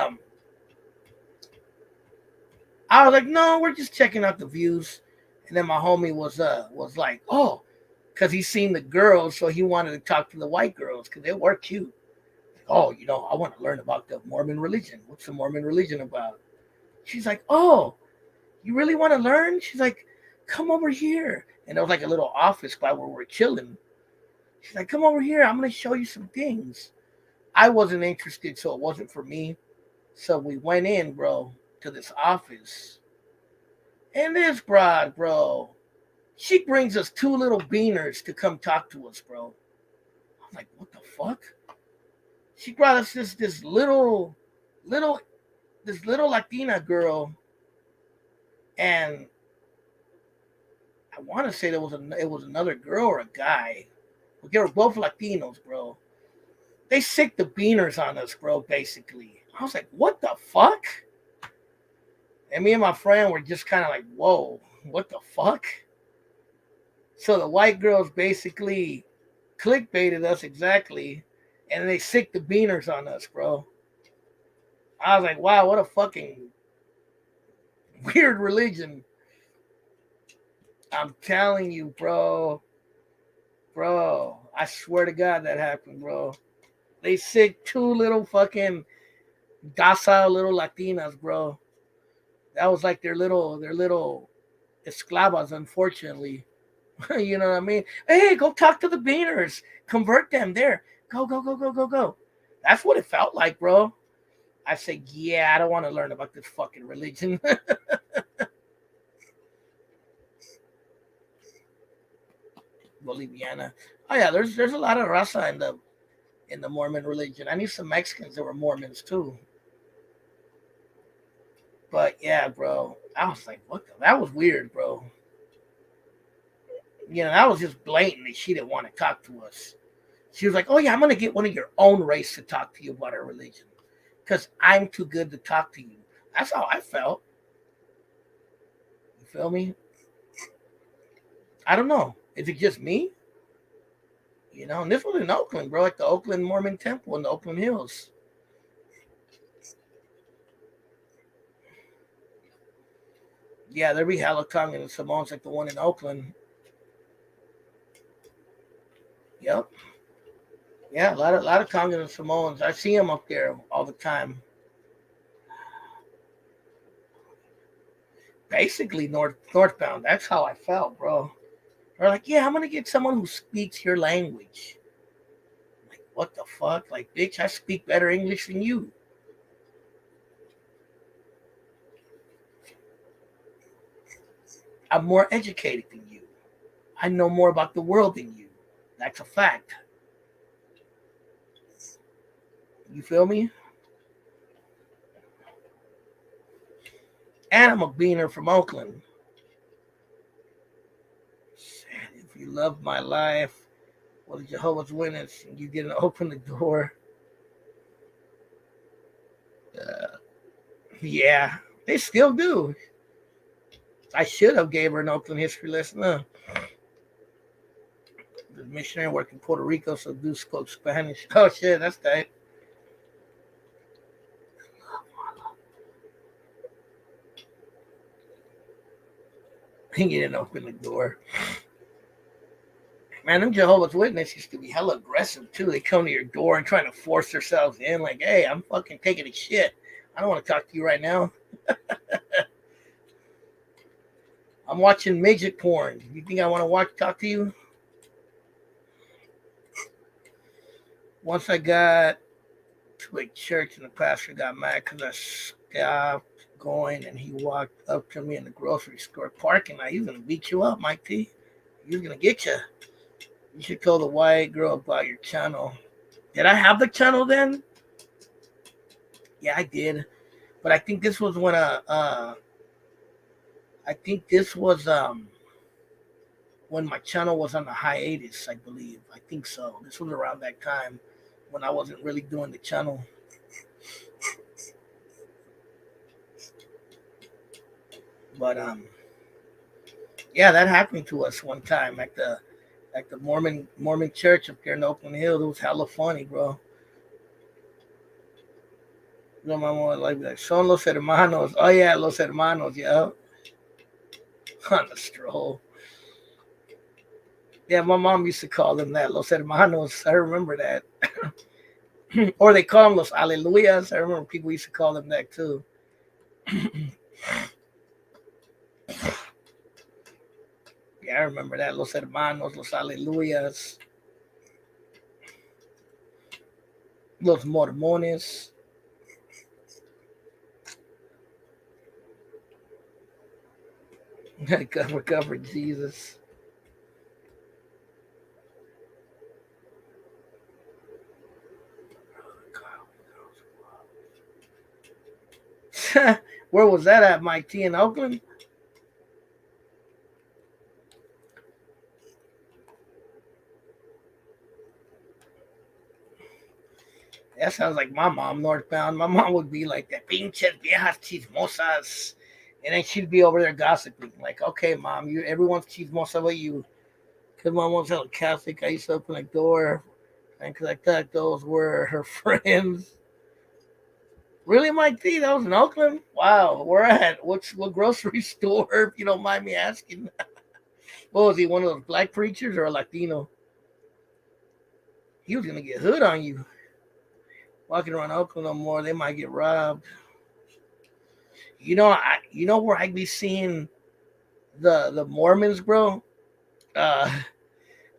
I was like, no, we're just checking out the views. And then my homie was like, oh, because he seen the girls, so he wanted to talk to the white girls because they were cute. Like, oh, I want to learn about the Mormon religion. What's the Mormon religion about? She's like, oh, you really want to learn? She's like, come over here. And there was like a little office spot where we're chilling. She's like, come over here. I'm going to show you some things. I wasn't interested, so it wasn't for me. So we went in, bro, to this office. And this broad, bro, she brings us two little beaners to come talk to us, bro. I'm like, what the fuck? She brought us this little this little Latina girl, and I want to say it was another girl or a guy. But they were both Latinos, bro. They sicked the beaners on us, bro. Basically, I was like, what the fuck? And me and my friend were just kind of like, whoa, what the fuck? So the white girls basically clickbaited us exactly, and they sicked the beaners on us, bro. I was like, wow, what a fucking weird religion. I'm telling you, bro. Bro, I swear to God that happened, bro. They sick two little fucking docile little Latinas, bro. That was like their little esclavas, unfortunately. You know what I mean? Hey, go talk to the beaners. Convert them there. Go, go, go, go, go, go. That's what it felt like, bro. I said, yeah, I don't want to learn about this fucking religion. Boliviana. Oh yeah, there's a lot of raza in the Mormon religion. I knew some Mexicans that were Mormons too. But yeah, bro, I was like, that was weird, bro. That was just blatant that she didn't want to talk to us. She was like, oh yeah, I'm gonna get one of your own race to talk to you about our religion because I'm too good to talk to you. That's how I felt. You feel me? I don't know. Is it just me? And this was in Oakland, bro, at the Oakland Mormon Temple in the Oakland Hills. Yeah, there be hella Tongan and Samoans like the one in Oakland. Yep. Yeah, a lot of Tongan and Samoans. I see them up there all the time. Basically northbound. That's how I felt, bro. They're like, yeah, I'm gonna get someone who speaks your language. I'm like, What the fuck? Like, bitch, I speak better English than you. I'm more educated than you. I know more about the world than you. That's a fact. You feel me? And I'm a beaner from Oakland. If you love my life, well, the Jehovah's Witness, you get to open the door. Uh, yeah, they still do. I should have gave her an Oakland history lesson. The missionary worked in Puerto Rico, so do spoke Spanish. Oh shit, that's tight. He didn't open the door. Man, them Jehovah's Witnesses used to be hella aggressive too. They come to your door and trying to force themselves in, like, hey, I'm fucking taking a shit. I don't want to talk to you right now. I'm watching midget porn. You think I want to talk to you? Once I got to a church and the pastor got mad because I stopped going and he walked up to me in the grocery store parking lot. He's gonna beat you up, Mike T. He's gonna get you. You should tell the white girl about your channel. Did I have the channel then? Yeah, I did. But I think this was when I think this was when my channel was on the hiatus, I believe. I think so. This was around that time when I wasn't really doing the channel. But yeah, that happened to us one time at the Mormon church up there in Oakland Hill. It was hella funny, bro. You know, my mom like son los hermanos. Oh yeah, los hermanos, yeah. On the stroll. Yeah, my mom used to call them that, los hermanos. I remember that. Or they call them los aleluyas. I remember people used to call them that too. Yeah, I remember that. Los hermanos, los aleluyas, los mormones. Recover Jesus. Where was that at, Mike T, in Oakland? That sounds like my mom, northbound. My mom would be like that, pinches viejas chismosas. And then she'd be over there gossiping. Like, okay, mom, everyone's chismosa but you. Because my mom's hella Catholic, I used to open the door. And because I thought those were her friends. Really, Mike T? That was in Oakland? Wow, where at? What grocery store, if you don't mind me asking? What was he, one of those black preachers or a Latino? He was going to get hood on you. Walking around Oakland no more, they might get robbed. You know where I'd be seeing the Mormons, bro? Uh,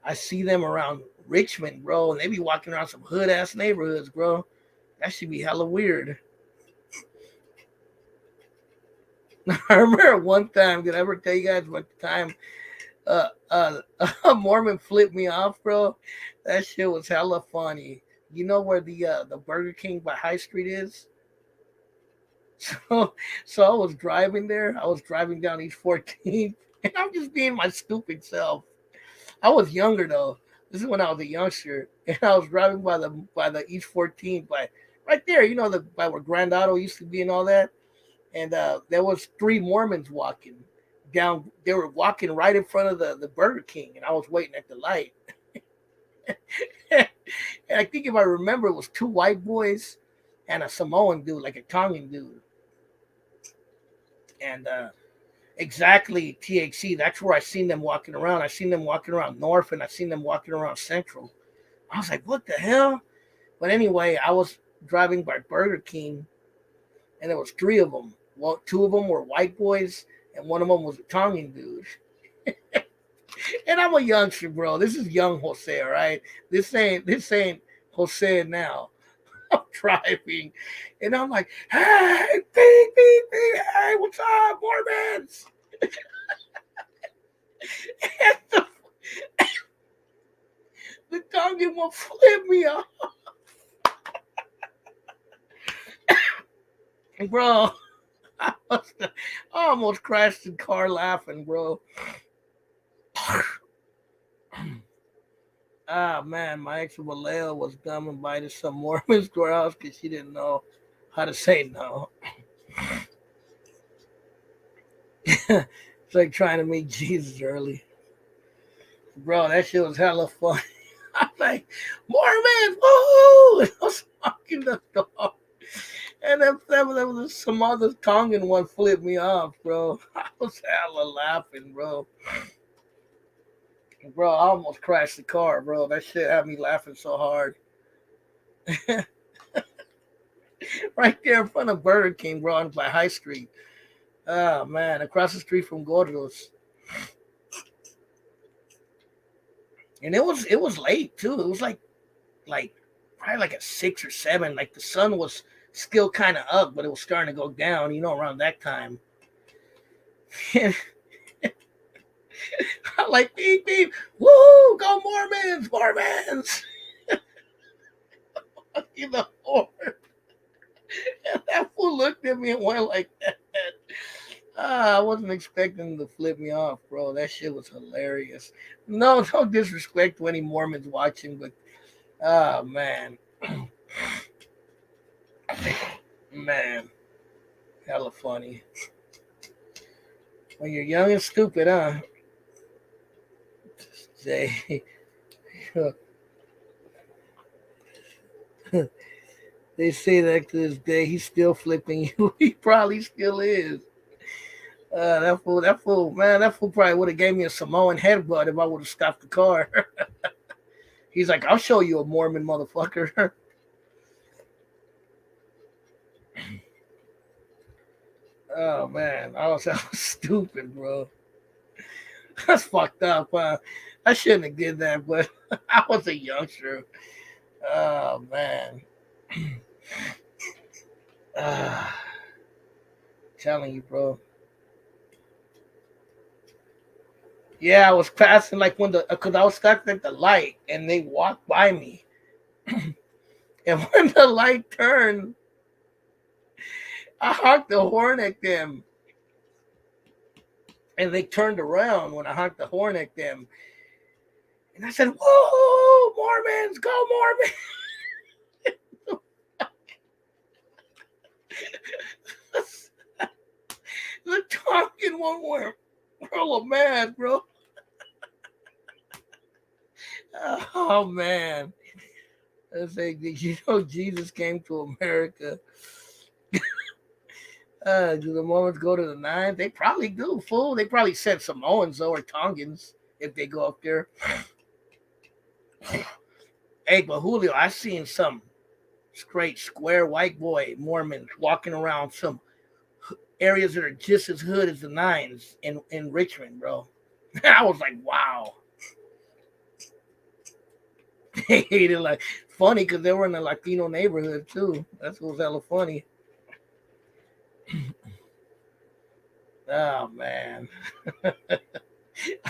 I see them around Richmond, bro, and they be walking around some hood ass neighborhoods, bro. That should be hella weird. I remember one time, did I ever tell you guys about the time a Mormon flipped me off, bro? That shit was hella funny. You know where the Burger King by High Street is? So I was driving there. I was driving down East 14th, and I'm just being my stupid self. I was younger though. This is when I was a youngster, and I was driving by the East 14th, by right there. You know, the by where Grand Auto used to be and all that. And there was three Mormons walking down. They were walking right in front of the Burger King, and I was waiting at the light. And I think if I remember, it was two white boys and a Samoan dude, like a Tongan dude. And exactly THC. That's where I seen them walking around. I seen them walking around North, and I seen them walking around Central. I was like, what the hell? But anyway, I was driving by Burger King, and there was three of them. Well, two of them were white boys, and one of them was a Tongan dude. And I'm a youngster, bro. This is young Jose, all right? This ain't Jose now. I'm driving, and I'm like, hey, beep, beep, beep, hey, what's up, Mormons? And the Tongan will flip me off, bro. I almost crashed the car laughing, bro. Ah, man, my ex Vallejo was dumb and invited some Mormons to her house because she didn't know how to say no. It's like trying to meet Jesus early. Bro, that shit was hella fun. I'm like, Mormons, woohoo! And I was walking the dog. And then some other Tongan one flipped me off, bro. I was hella laughing, bro. Bro, I almost crashed the car, bro. That shit had me laughing so hard. Right there in front of Burger King, bro, on by High Street. Oh man, across the street from Gordo's. And it was late too. It was like probably like at 6 or 7. Like the sun was still kind of up, but it was starting to go down, around that time. And I'm like, beep, beep, woo, go Mormons, Mormons. Horn. And that fool looked at me and went like that. I wasn't expecting them to flip me off, bro. That shit was hilarious. No disrespect to any Mormons watching, but man. Man, hella funny. When you're young and stupid, huh? Say, they say that to this day he's still flipping you. He probably still is. That fool, man, that fool probably would have gave me a Samoan headbutt if I would have stopped the car. He's like, I'll show you a Mormon motherfucker. Oh man, I was stupid, bro. That's fucked up. I shouldn't have did that, but I was a youngster. Oh man. uh, Telling you, bro. Yeah, I was passing like cause I was stuck at the light and they walked by me. And when the light turned, I honked the horn at them. And they turned around when I honked the horn at them. And I said, whoa, Mormons, go Mormons. The Tonkin one were hella mad, bro. Oh man. I say, did you know Jesus came to America? Do the Mormons go to the nine? They probably do, fool. They probably sent Samoans or Tongans if they go up there. Hey, but Julio, I seen some straight square white boy Mormons walking around some areas that are just as hood as the nines in Richmond, bro. I was like, wow. They hated like funny because they were in a Latino neighborhood too. That's what was hella funny. Oh man.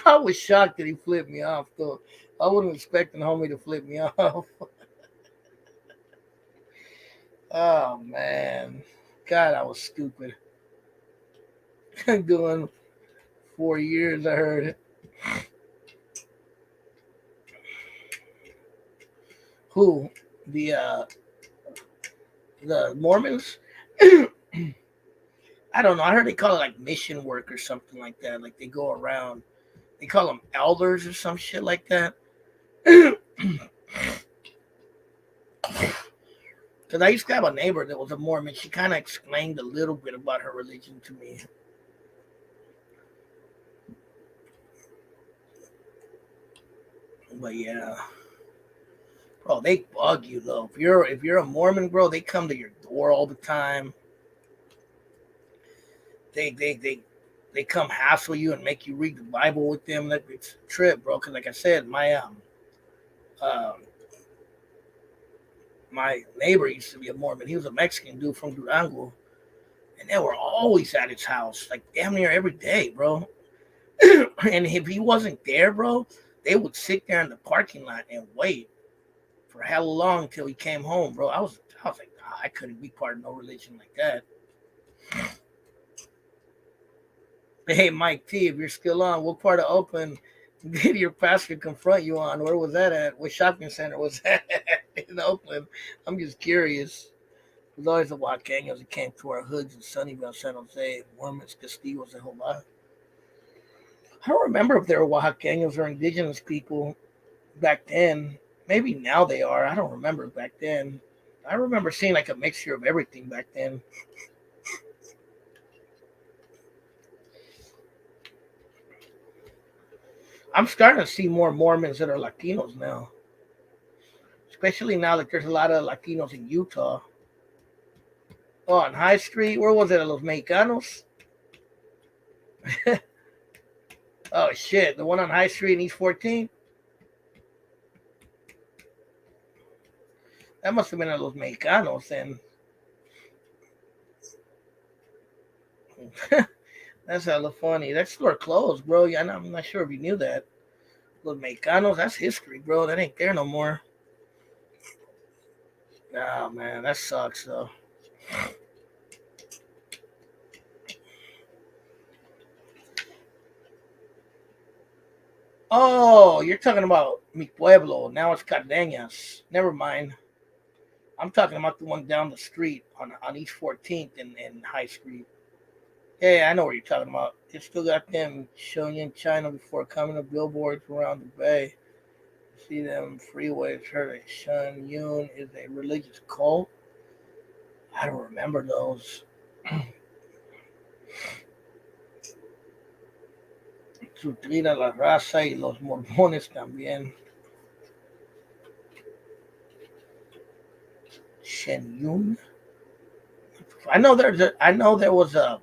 I was shocked that he flipped me off though. I wasn't expecting homie to flip me off. Oh man. God, I was stupid. Doing 4 years, I heard it. Who? The Mormons? I don't know. I heard they call it like mission work or something like that. Like they go around. They call them elders or some shit like that. Because I used to have a neighbor that was a Mormon. She kind of explained a little bit about her religion to me. But yeah, bro, they bug you though. If you're a Mormon, bro, they come to your door all the time. They come hassle you and make you read the Bible with them. It's a trip, bro. Because like I said, my um my neighbor used to be a Mormon. He was a Mexican dude from Durango, and they were always at his house, like damn near every day, bro. And if he wasn't there, bro, they would sit there in the parking lot and wait for hella long until he came home, bro. I was like, "Ah, I couldn't be part of no religion like that." Hey, Mike T, if you're still on, what part of Oakland did your pastor confront you on? Where was that at? What shopping center was that at in Oakland? I'm just curious. There's always the Wacanos that came to our hoods in Sunnyvale, San Jose, Mormons, Castillos, and whole lot. I don't remember if there were Oaxacanos or indigenous people back then. Maybe now they are. I don't remember back then. I remember seeing like a mixture of everything back then. I'm starting to see more Mormons that are Latinos now, especially now that there's a lot of Latinos in Utah. Oh, on High Street, where was it? Los Mexicanos? Oh shit, the one on High Street in East 14. That must have been at Los Mexicanos, and that's hella funny. That store closed, bro. Yeah, I'm not sure if you knew that. Los Mexicanos, that's history, bro. That ain't there no more. Nah, man, that sucks though. Oh, you're talking about Mi Pueblo. Now it's Cardenas. Never mind. I'm talking about the one down the street on East 14th and High Street. Yeah, I know what you're talking about. They still got them showing in China before coming to billboards around the bay. See them freeways. Heard that Shen Yun is a religious cult. I don't remember those. Sutrina la raza y los mormones también. Shen Yun. I know there was a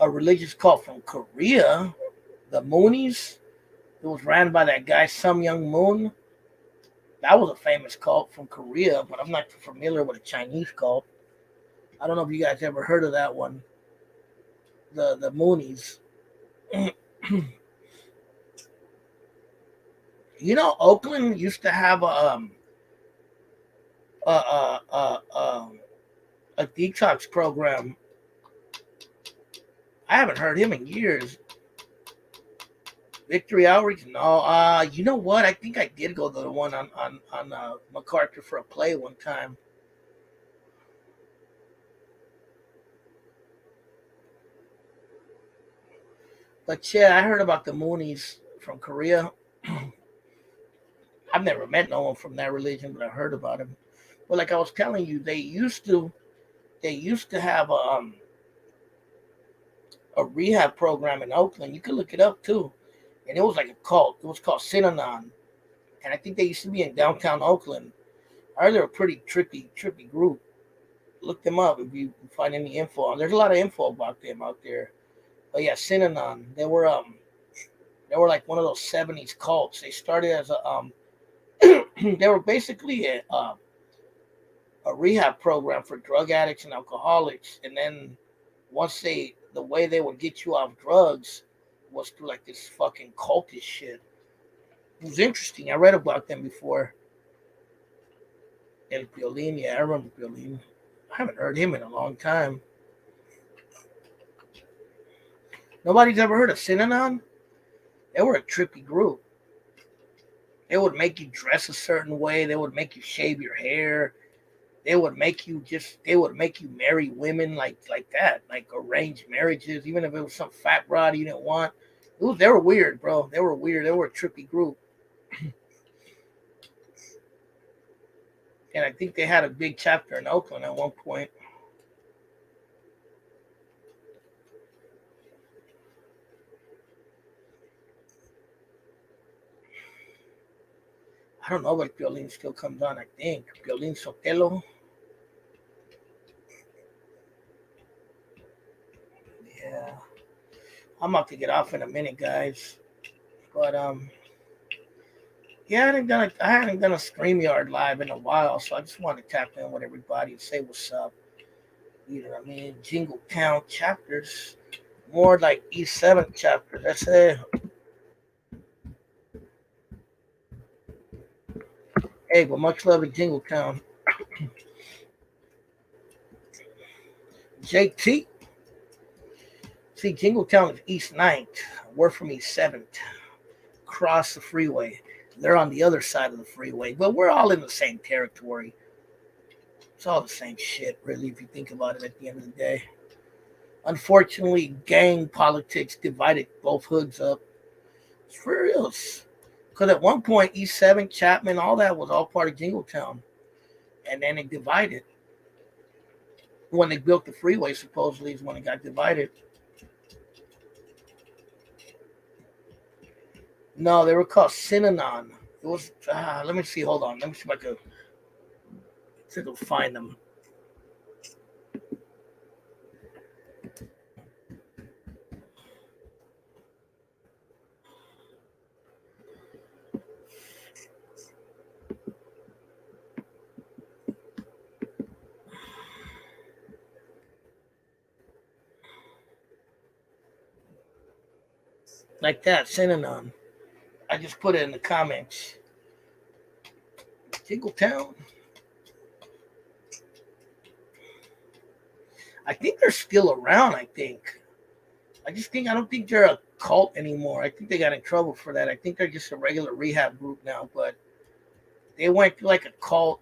religious cult from Korea, the Moonies. It was ran by that guy Sum Young Moon. That was a famous cult from Korea, but I'm not familiar with a Chinese cult. I don't know if you guys ever heard of that one, the Moonies. You know, Oakland used to have a, a, a, a, a detox program. I haven't heard him in years. Victory Outreach? No. You know what? I think I did go to the one on MacArthur for a play one time. But yeah, I heard about the Moonies from Korea. I've never met no one from that religion, but I heard about them. But like I was telling you, they used to have a rehab program in Oakland. You could look it up too, and it was like a cult. It was called Synanon, and I think they used to be in downtown Oakland. I heard they're a pretty trippy group. Look them up if you find any info. There's a lot of info about them out there. But yeah, Synanon. They were like one of those '70s cults. They started as they were basically a rehab program for drug addicts and alcoholics. And then the way they would get you off drugs was through like this fucking cultish shit. It was interesting. I read about them before. El Piolín, yeah, I remember Piolín. I haven't heard him in a long time. Nobody's ever heard of Synanon? They were a trippy group. They would make you dress a certain way. They would make you shave your hair. They would make you marry women like that, like arranged marriages, even if it was some fat broad you didn't want. They were weird, bro. They were weird. They were a trippy group, and I think they had a big chapter in Oakland at one point. I don't know, but Piolín still comes on. I think Piolín Sotelo. Yeah, I'm about to get off in a minute, guys. But Yeah, I hadn't done a StreamYard live in a while, so I just wanted to tap in with everybody and say what's up. You know what I mean? Jingle Town chapters, more like E7 chapters. That's it. Hey, but much love to Jingle Town. JT. See, Jingle Town is East Ninth. We're from East 7th. Cross the freeway. They're on the other side of the freeway, but we're all in the same territory. It's all the same shit, really, if you think about it at the end of the day. Unfortunately, gang politics divided both hoods up. It's for real. Because at one point, East 7, Chapman, all that was all part of Jingletown. And then it divided. When they built the freeway, supposedly, is when it got divided. No, they were called Synanon. It was, let me see, hold on. Let me see if I can find them. Like that, Synanon. I just put it in the comments. Jingletown. I think they're still around, I think. I don't think they're a cult anymore. I think they got in trouble for that. I think they're just a regular rehab group now, but they went through like a cult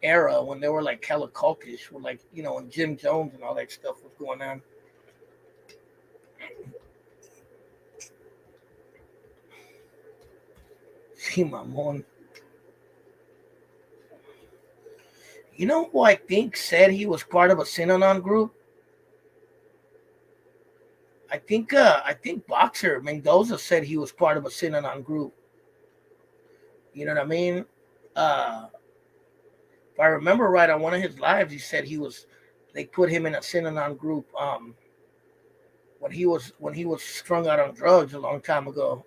era when they were like hella cultish, with like, when Jim Jones and all that stuff was going on. See, Mamon. You know who I think said he was part of a Synanon group? I think Boxer Mendoza said he was part of a Synanon group. You know what I mean? Uh, if I remember right, on one of his lives, he said they put him in a Synanon group when he was strung out on drugs a long time ago.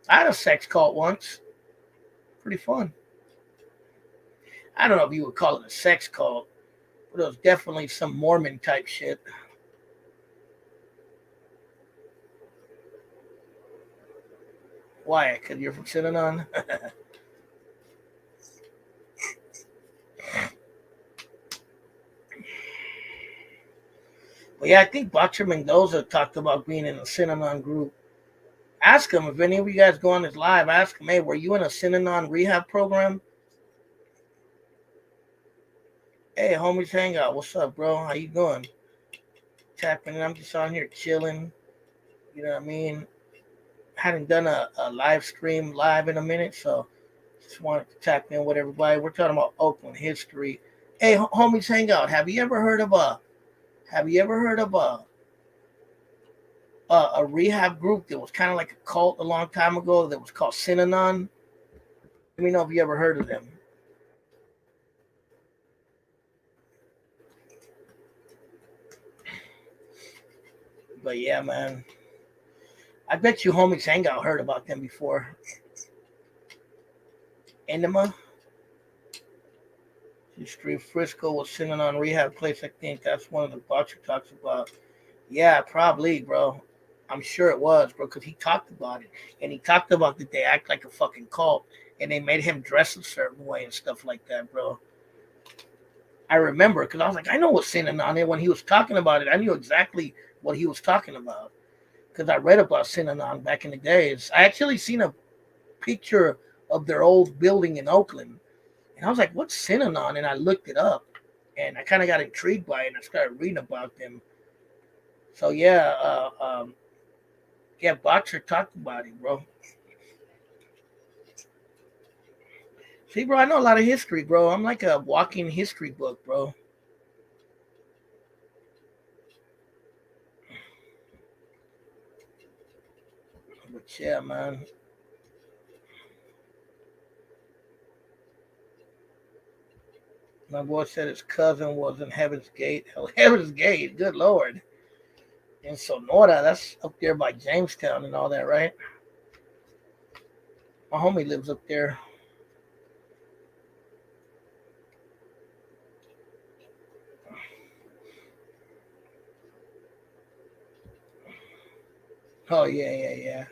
I had a sex cult once. Pretty fun. I don't know if you would call it a sex cult, but it was definitely some Mormon type shit. Why? Because you're from Synanon? But yeah, I think Boxer Mendoza talked about being in a Synanon group. Ask him if any of you guys go on his live. Ask him, hey, were you in a Synanon rehab program? Hey, homies, hang out. What's up, bro? How you doing? Tapping in. I'm just on here chilling. You know what I mean? Hadn't done a live stream live in a minute, so just wanted to tap in with everybody. We're talking about Oakland history. Hey, homies, hang out. Have you ever heard of a rehab group that was kind of like a cult a long time ago that was called Synanon? Let me know if you ever heard of them. But yeah, man. I bet you homies Hangout heard about them before. Enema. Street Frisco was Synanon rehab place. I think that's one of the Butcher talks about. Yeah, probably, bro. I'm sure it was, bro, because he talked about it. And he talked about that they act like a fucking cult and they made him dress a certain way and stuff like that, bro. I remember because I was like, I know what's Synanon. And when he was talking about it, I knew exactly what he was talking about because I read about Synanon back in the days. I actually seen a picture of their old building in Oakland. And I was like, what's Synanon? And I looked it up and I kind of got intrigued by it and I started reading about them. So yeah, Boxer talked about it, bro. See, bro, I know a lot of history, bro. I'm like a walking history book, bro. But yeah, man. My boy said his cousin was in Heaven's Gate. Hell, Heaven's Gate, good lord. In Sonora, that's up there by Jamestown and all that, right? My homie lives up there. Oh yeah, yeah, yeah.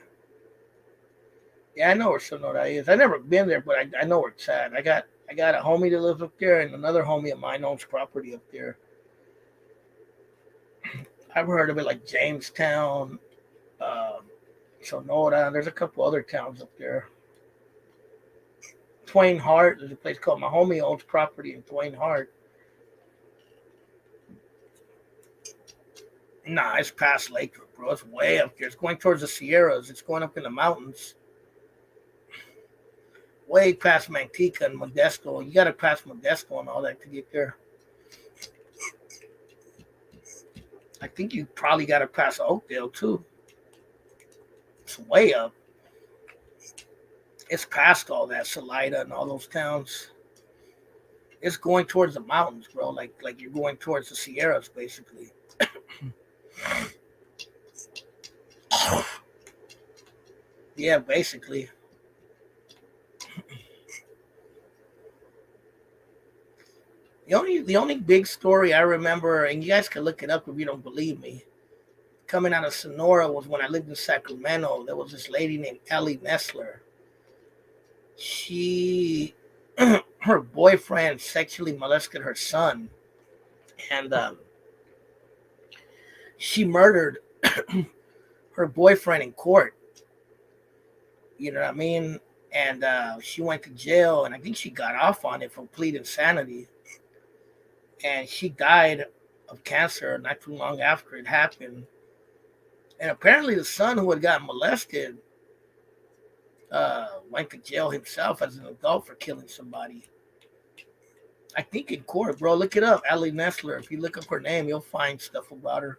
Yeah, I know where Sonora is. I never been there, but I know where it's at. I got a homie that lives up there, and another homie of mine owns property up there. I've heard of it like Jamestown, um, Sonora. There's a couple other towns up there. Twain Hart. There's a place called my homie owns property in Twain Hart. Nah, it's past Lakewood, bro. It's way up there. It's going towards the Sierras. It's going up in the mountains, way past Manteca and Modesto. You got to pass Modesto and all that to get there. I think you probably got to pass Oakdale too. It's way up. It's past all that Salida and all those towns. It's going towards the mountains, bro. Like you're going towards the Sierras, basically. Yeah, basically. The only big story I remember, and you guys can look it up if you don't believe me, coming out of Sonora was when I lived in Sacramento. There was this lady named Ellie Nessler. She, her boyfriend sexually molested her son, and she murdered her boyfriend in court. You know what I mean? And she went to jail, and I think she got off on it for plead insanity. And she died of cancer not too long after it happened. And apparently, the son who had gotten molested went to jail himself as an adult for killing somebody. I think in court, bro. Look it up, Ellie Nessler. If you look up her name, you'll find stuff about her.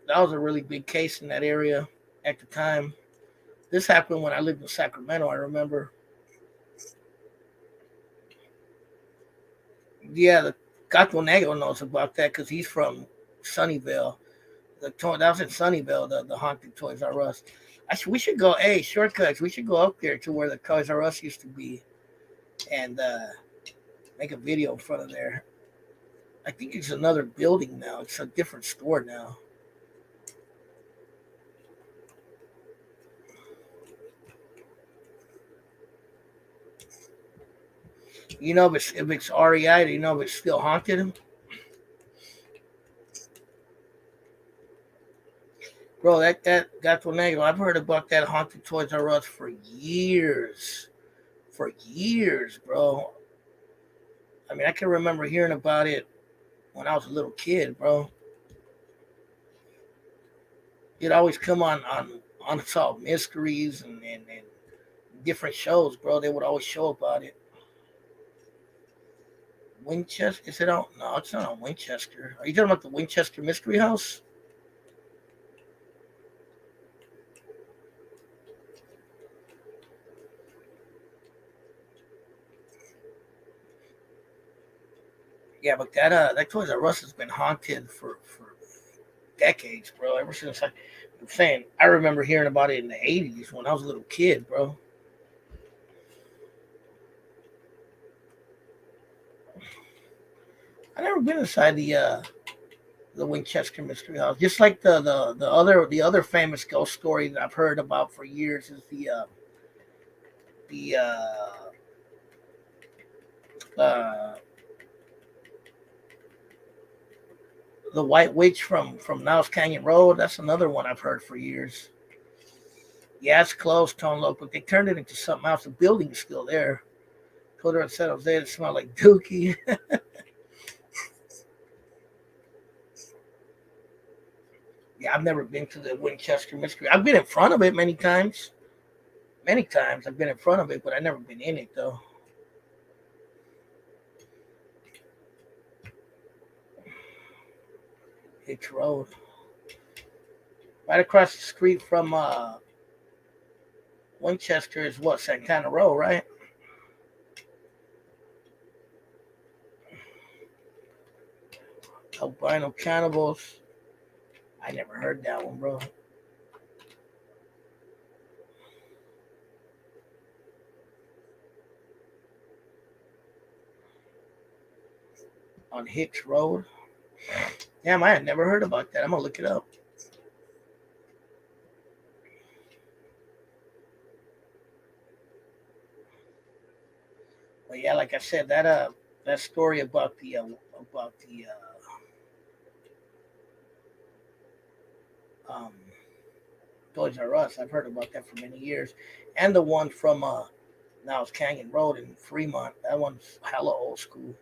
That was a really big case in that area at the time. This happened when I lived in Sacramento. I remember. Yeah, the Gato Negro knows about that because he's from Sunnyvale. That was in Sunnyvale, the haunted Toys R Us. We should go. Hey, shortcuts. We should go up there to where the Toys R Us used to be, and make a video in front of there. I think it's another building now. It's a different store now. You know if it's REI, do you know if it's still haunted? Bro, that Gato Negro, I've heard about that haunted Toys R Us for years. For years, bro. I mean, I can remember hearing about it when I was a little kid, bro. It'd always come on Unsolved Mysteries and different shows, bro. They would always show about it. Winchester? Is it on? No, it's not on Winchester. Are you talking about the Winchester Mystery House? Yeah, but that Toys R Us has been haunted for decades, bro. Ever since I'm saying, I remember hearing about it in the '80s when I was a little kid, bro. I never been inside the Winchester Mystery House. Just like the other famous ghost story that I've heard about for years is the uh, the White Witch from Niles Canyon Road. That's another one I've heard for years. Yeah, it's closed, Tone Loc, but they turned it into something else. The building's still there. Told her in San Jose it smelled like dookie. Yeah, I've never been to the Winchester Mystery. I've been in front of it many times. Many times I've been in front of it, but I've never been in it though. Hitch Road. Right across the street from Winchester is what, Santana Row, right? Albino Cannibals. I never heard that one, bro. on Hicks Road. Damn, I had never heard about that. I'm gonna look it up. But yeah, like I said, that story about the Toys R Us, I've heard about that for many years, and the one from now it's Canyon Road in Fremont. That one's hella old school.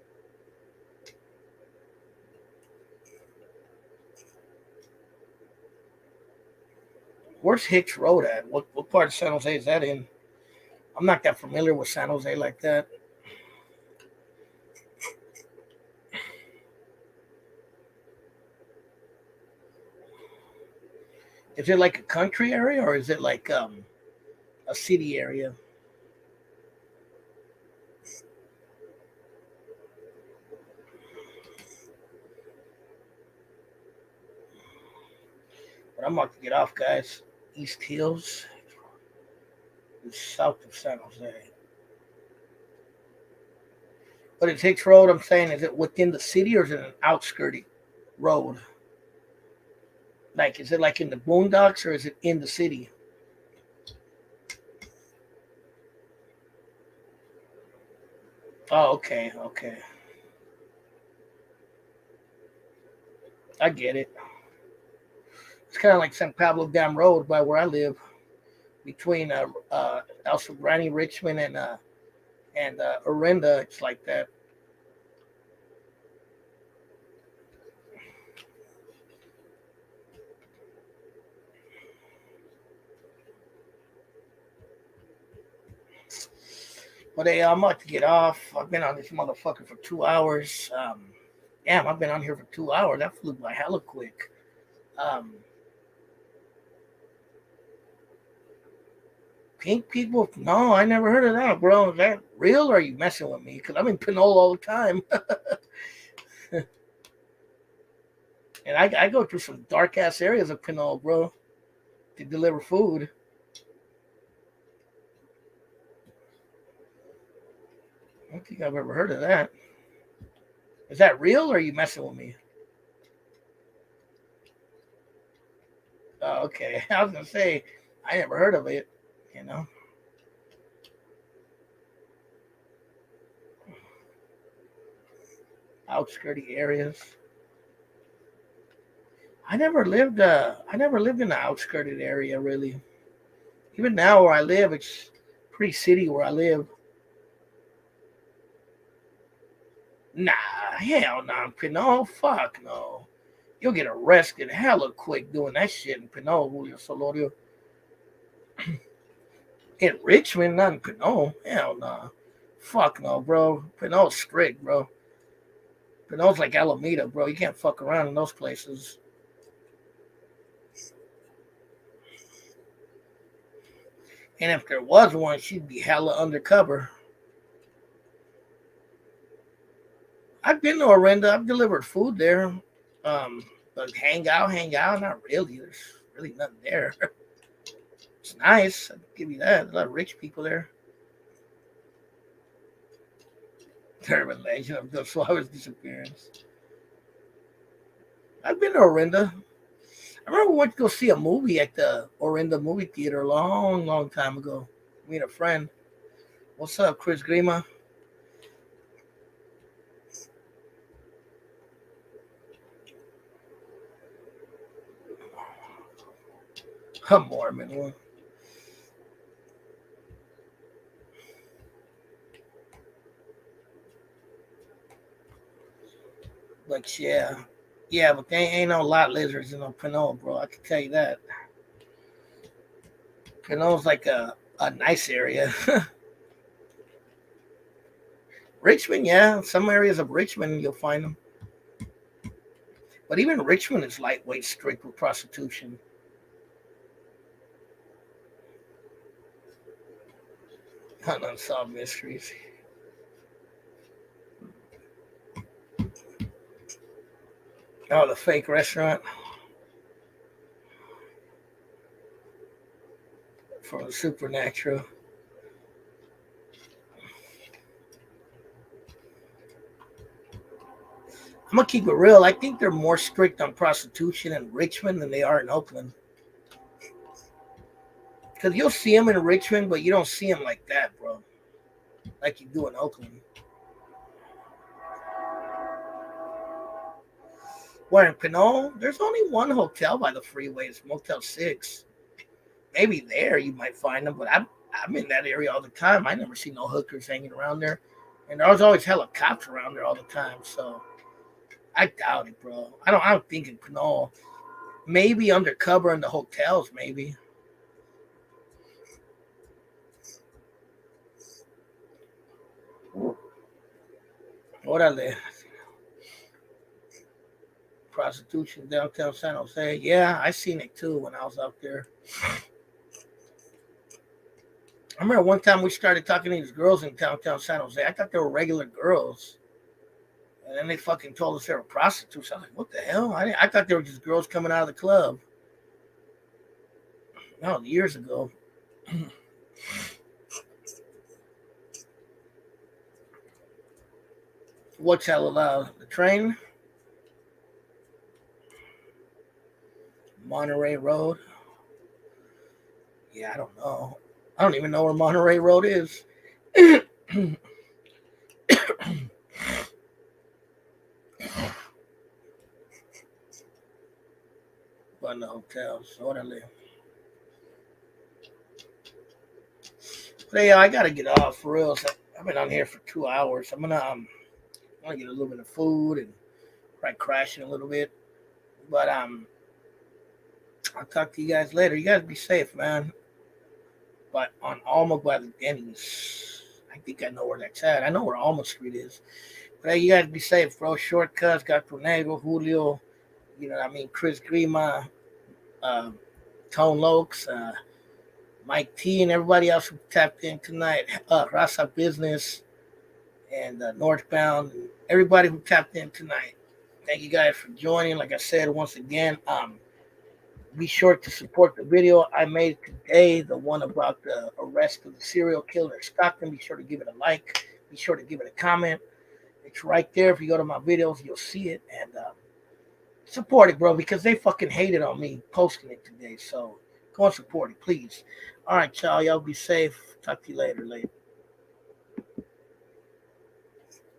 Where's Hicks Road at? What part of San Jose is that in? I'm not that familiar with San Jose like that. Is it like a country area or is it like a city area? But I'm about to get off, guys. East Hills is south of San Jose. But it's Hicks Road. I'm saying, is it within the city or is it an outskirty road? Like, is it like in the boondocks or is it in the city? Oh, okay, okay. I get it. It's kind of like San Pablo Dam Road by where I live, between El Granny, Richmond, and Orinda. It's like that. But hey, I'm about to get off. I've been on this motherfucker for 2 hours. Damn, I've been on here for 2 hours. That flew by hella quick. Um, Pink people? No, I never heard of that, bro. Is that real or are you messing with me? Because I'm in Pinole all the time. And I go through some dark ass areas of Pinole, bro, to deliver food. I don't think I've ever heard of that. Is that real or are you messing with me? Oh, okay. I was gonna say I never heard of it. You know, outskirty areas. I never lived in the outskirted area really. Even now where I live, it's pretty city where I live. Nah, hell no, Pinole. Fuck no. You'll get arrested hella quick doing that shit in Pinole, Julio Solorio. In Richmond, not in Pinole. Hell no. Fuck no, bro. Pinole's strict, bro. Pinole's like Alameda, bro. You can't fuck around in those places. And if there was one, she'd be hella undercover. I've been to Orinda. I've delivered food there. But hang out. Not really. There's really nothing there. It's nice. I'll give you that. There's a lot of rich people there. Terrible legend of the Suarez disappearance. I've been to Orinda. I remember we went to go see a movie at the Orinda movie theater a long, long time ago. Me and a friend. What's up, Chris Grima? A Mormon one. But yeah. Yeah, but there ain't no lot lizards in no Pinole, bro. I can tell you that. Pinole's like a nice area. Richmond, yeah. Some areas of Richmond you'll find them. But even Richmond is lightweight strict with prostitution. Not unsolved mysteries. Oh, the fake restaurant from Supernatural. I'm gonna keep it real. I think they're more strict on prostitution in Richmond than they are in Oakland. Because you'll see them in Richmond, but you don't see them like that, bro. Like you do in Oakland. Where in Pinole, there's only one hotel by the freeway. It's Motel 6. Maybe there you might find them, but I'm in that area all the time. I never see no hookers hanging around there. And there was always hella cops around there all the time. So I doubt it, bro. I don't think in Pinole. Maybe undercover in the hotels, maybe. Órale. Prostitution downtown San Jose. Yeah, I seen it too when I was out there. I remember one time we started talking to these girls in downtown San Jose. I thought they were regular girls. And then they fucking told us they were prostitutes. I was like, what the hell? I thought they were just girls coming out of the club. No, years ago. What's hell allowed? The train? Monterey Road? Yeah, I don't know. I don't even know where Monterey Road is. But in the hotels, orderly. But yeah, I gotta get off for real. So I've been on here for 2 hours. I'm gonna get a little bit of food and probably crashing a little bit. But I'll talk to you guys later. You guys be safe, man. But on Alma by the Denny's, I think I know where that's at. I know where Alma Street is. But hey, you guys be safe, bro. Shortcuts, got Tornado, Julio, you know what I mean, Chris Grima, uh, Tone Lokes, Mike T, and everybody else who tapped in tonight. Rasa Business and Northbound, and everybody who tapped in tonight. Thank you guys for joining. Like I said, once again, be sure to support the video I made today, the one about the arrest of the serial killer in Stockton. Be sure to give it a like. Be sure to give it a comment. It's right there. If you go to my videos, you'll see it. And support it, bro, because they fucking hated on me posting it today. So go and support it, please. All right, y'all. Y'all be safe. Talk to you later.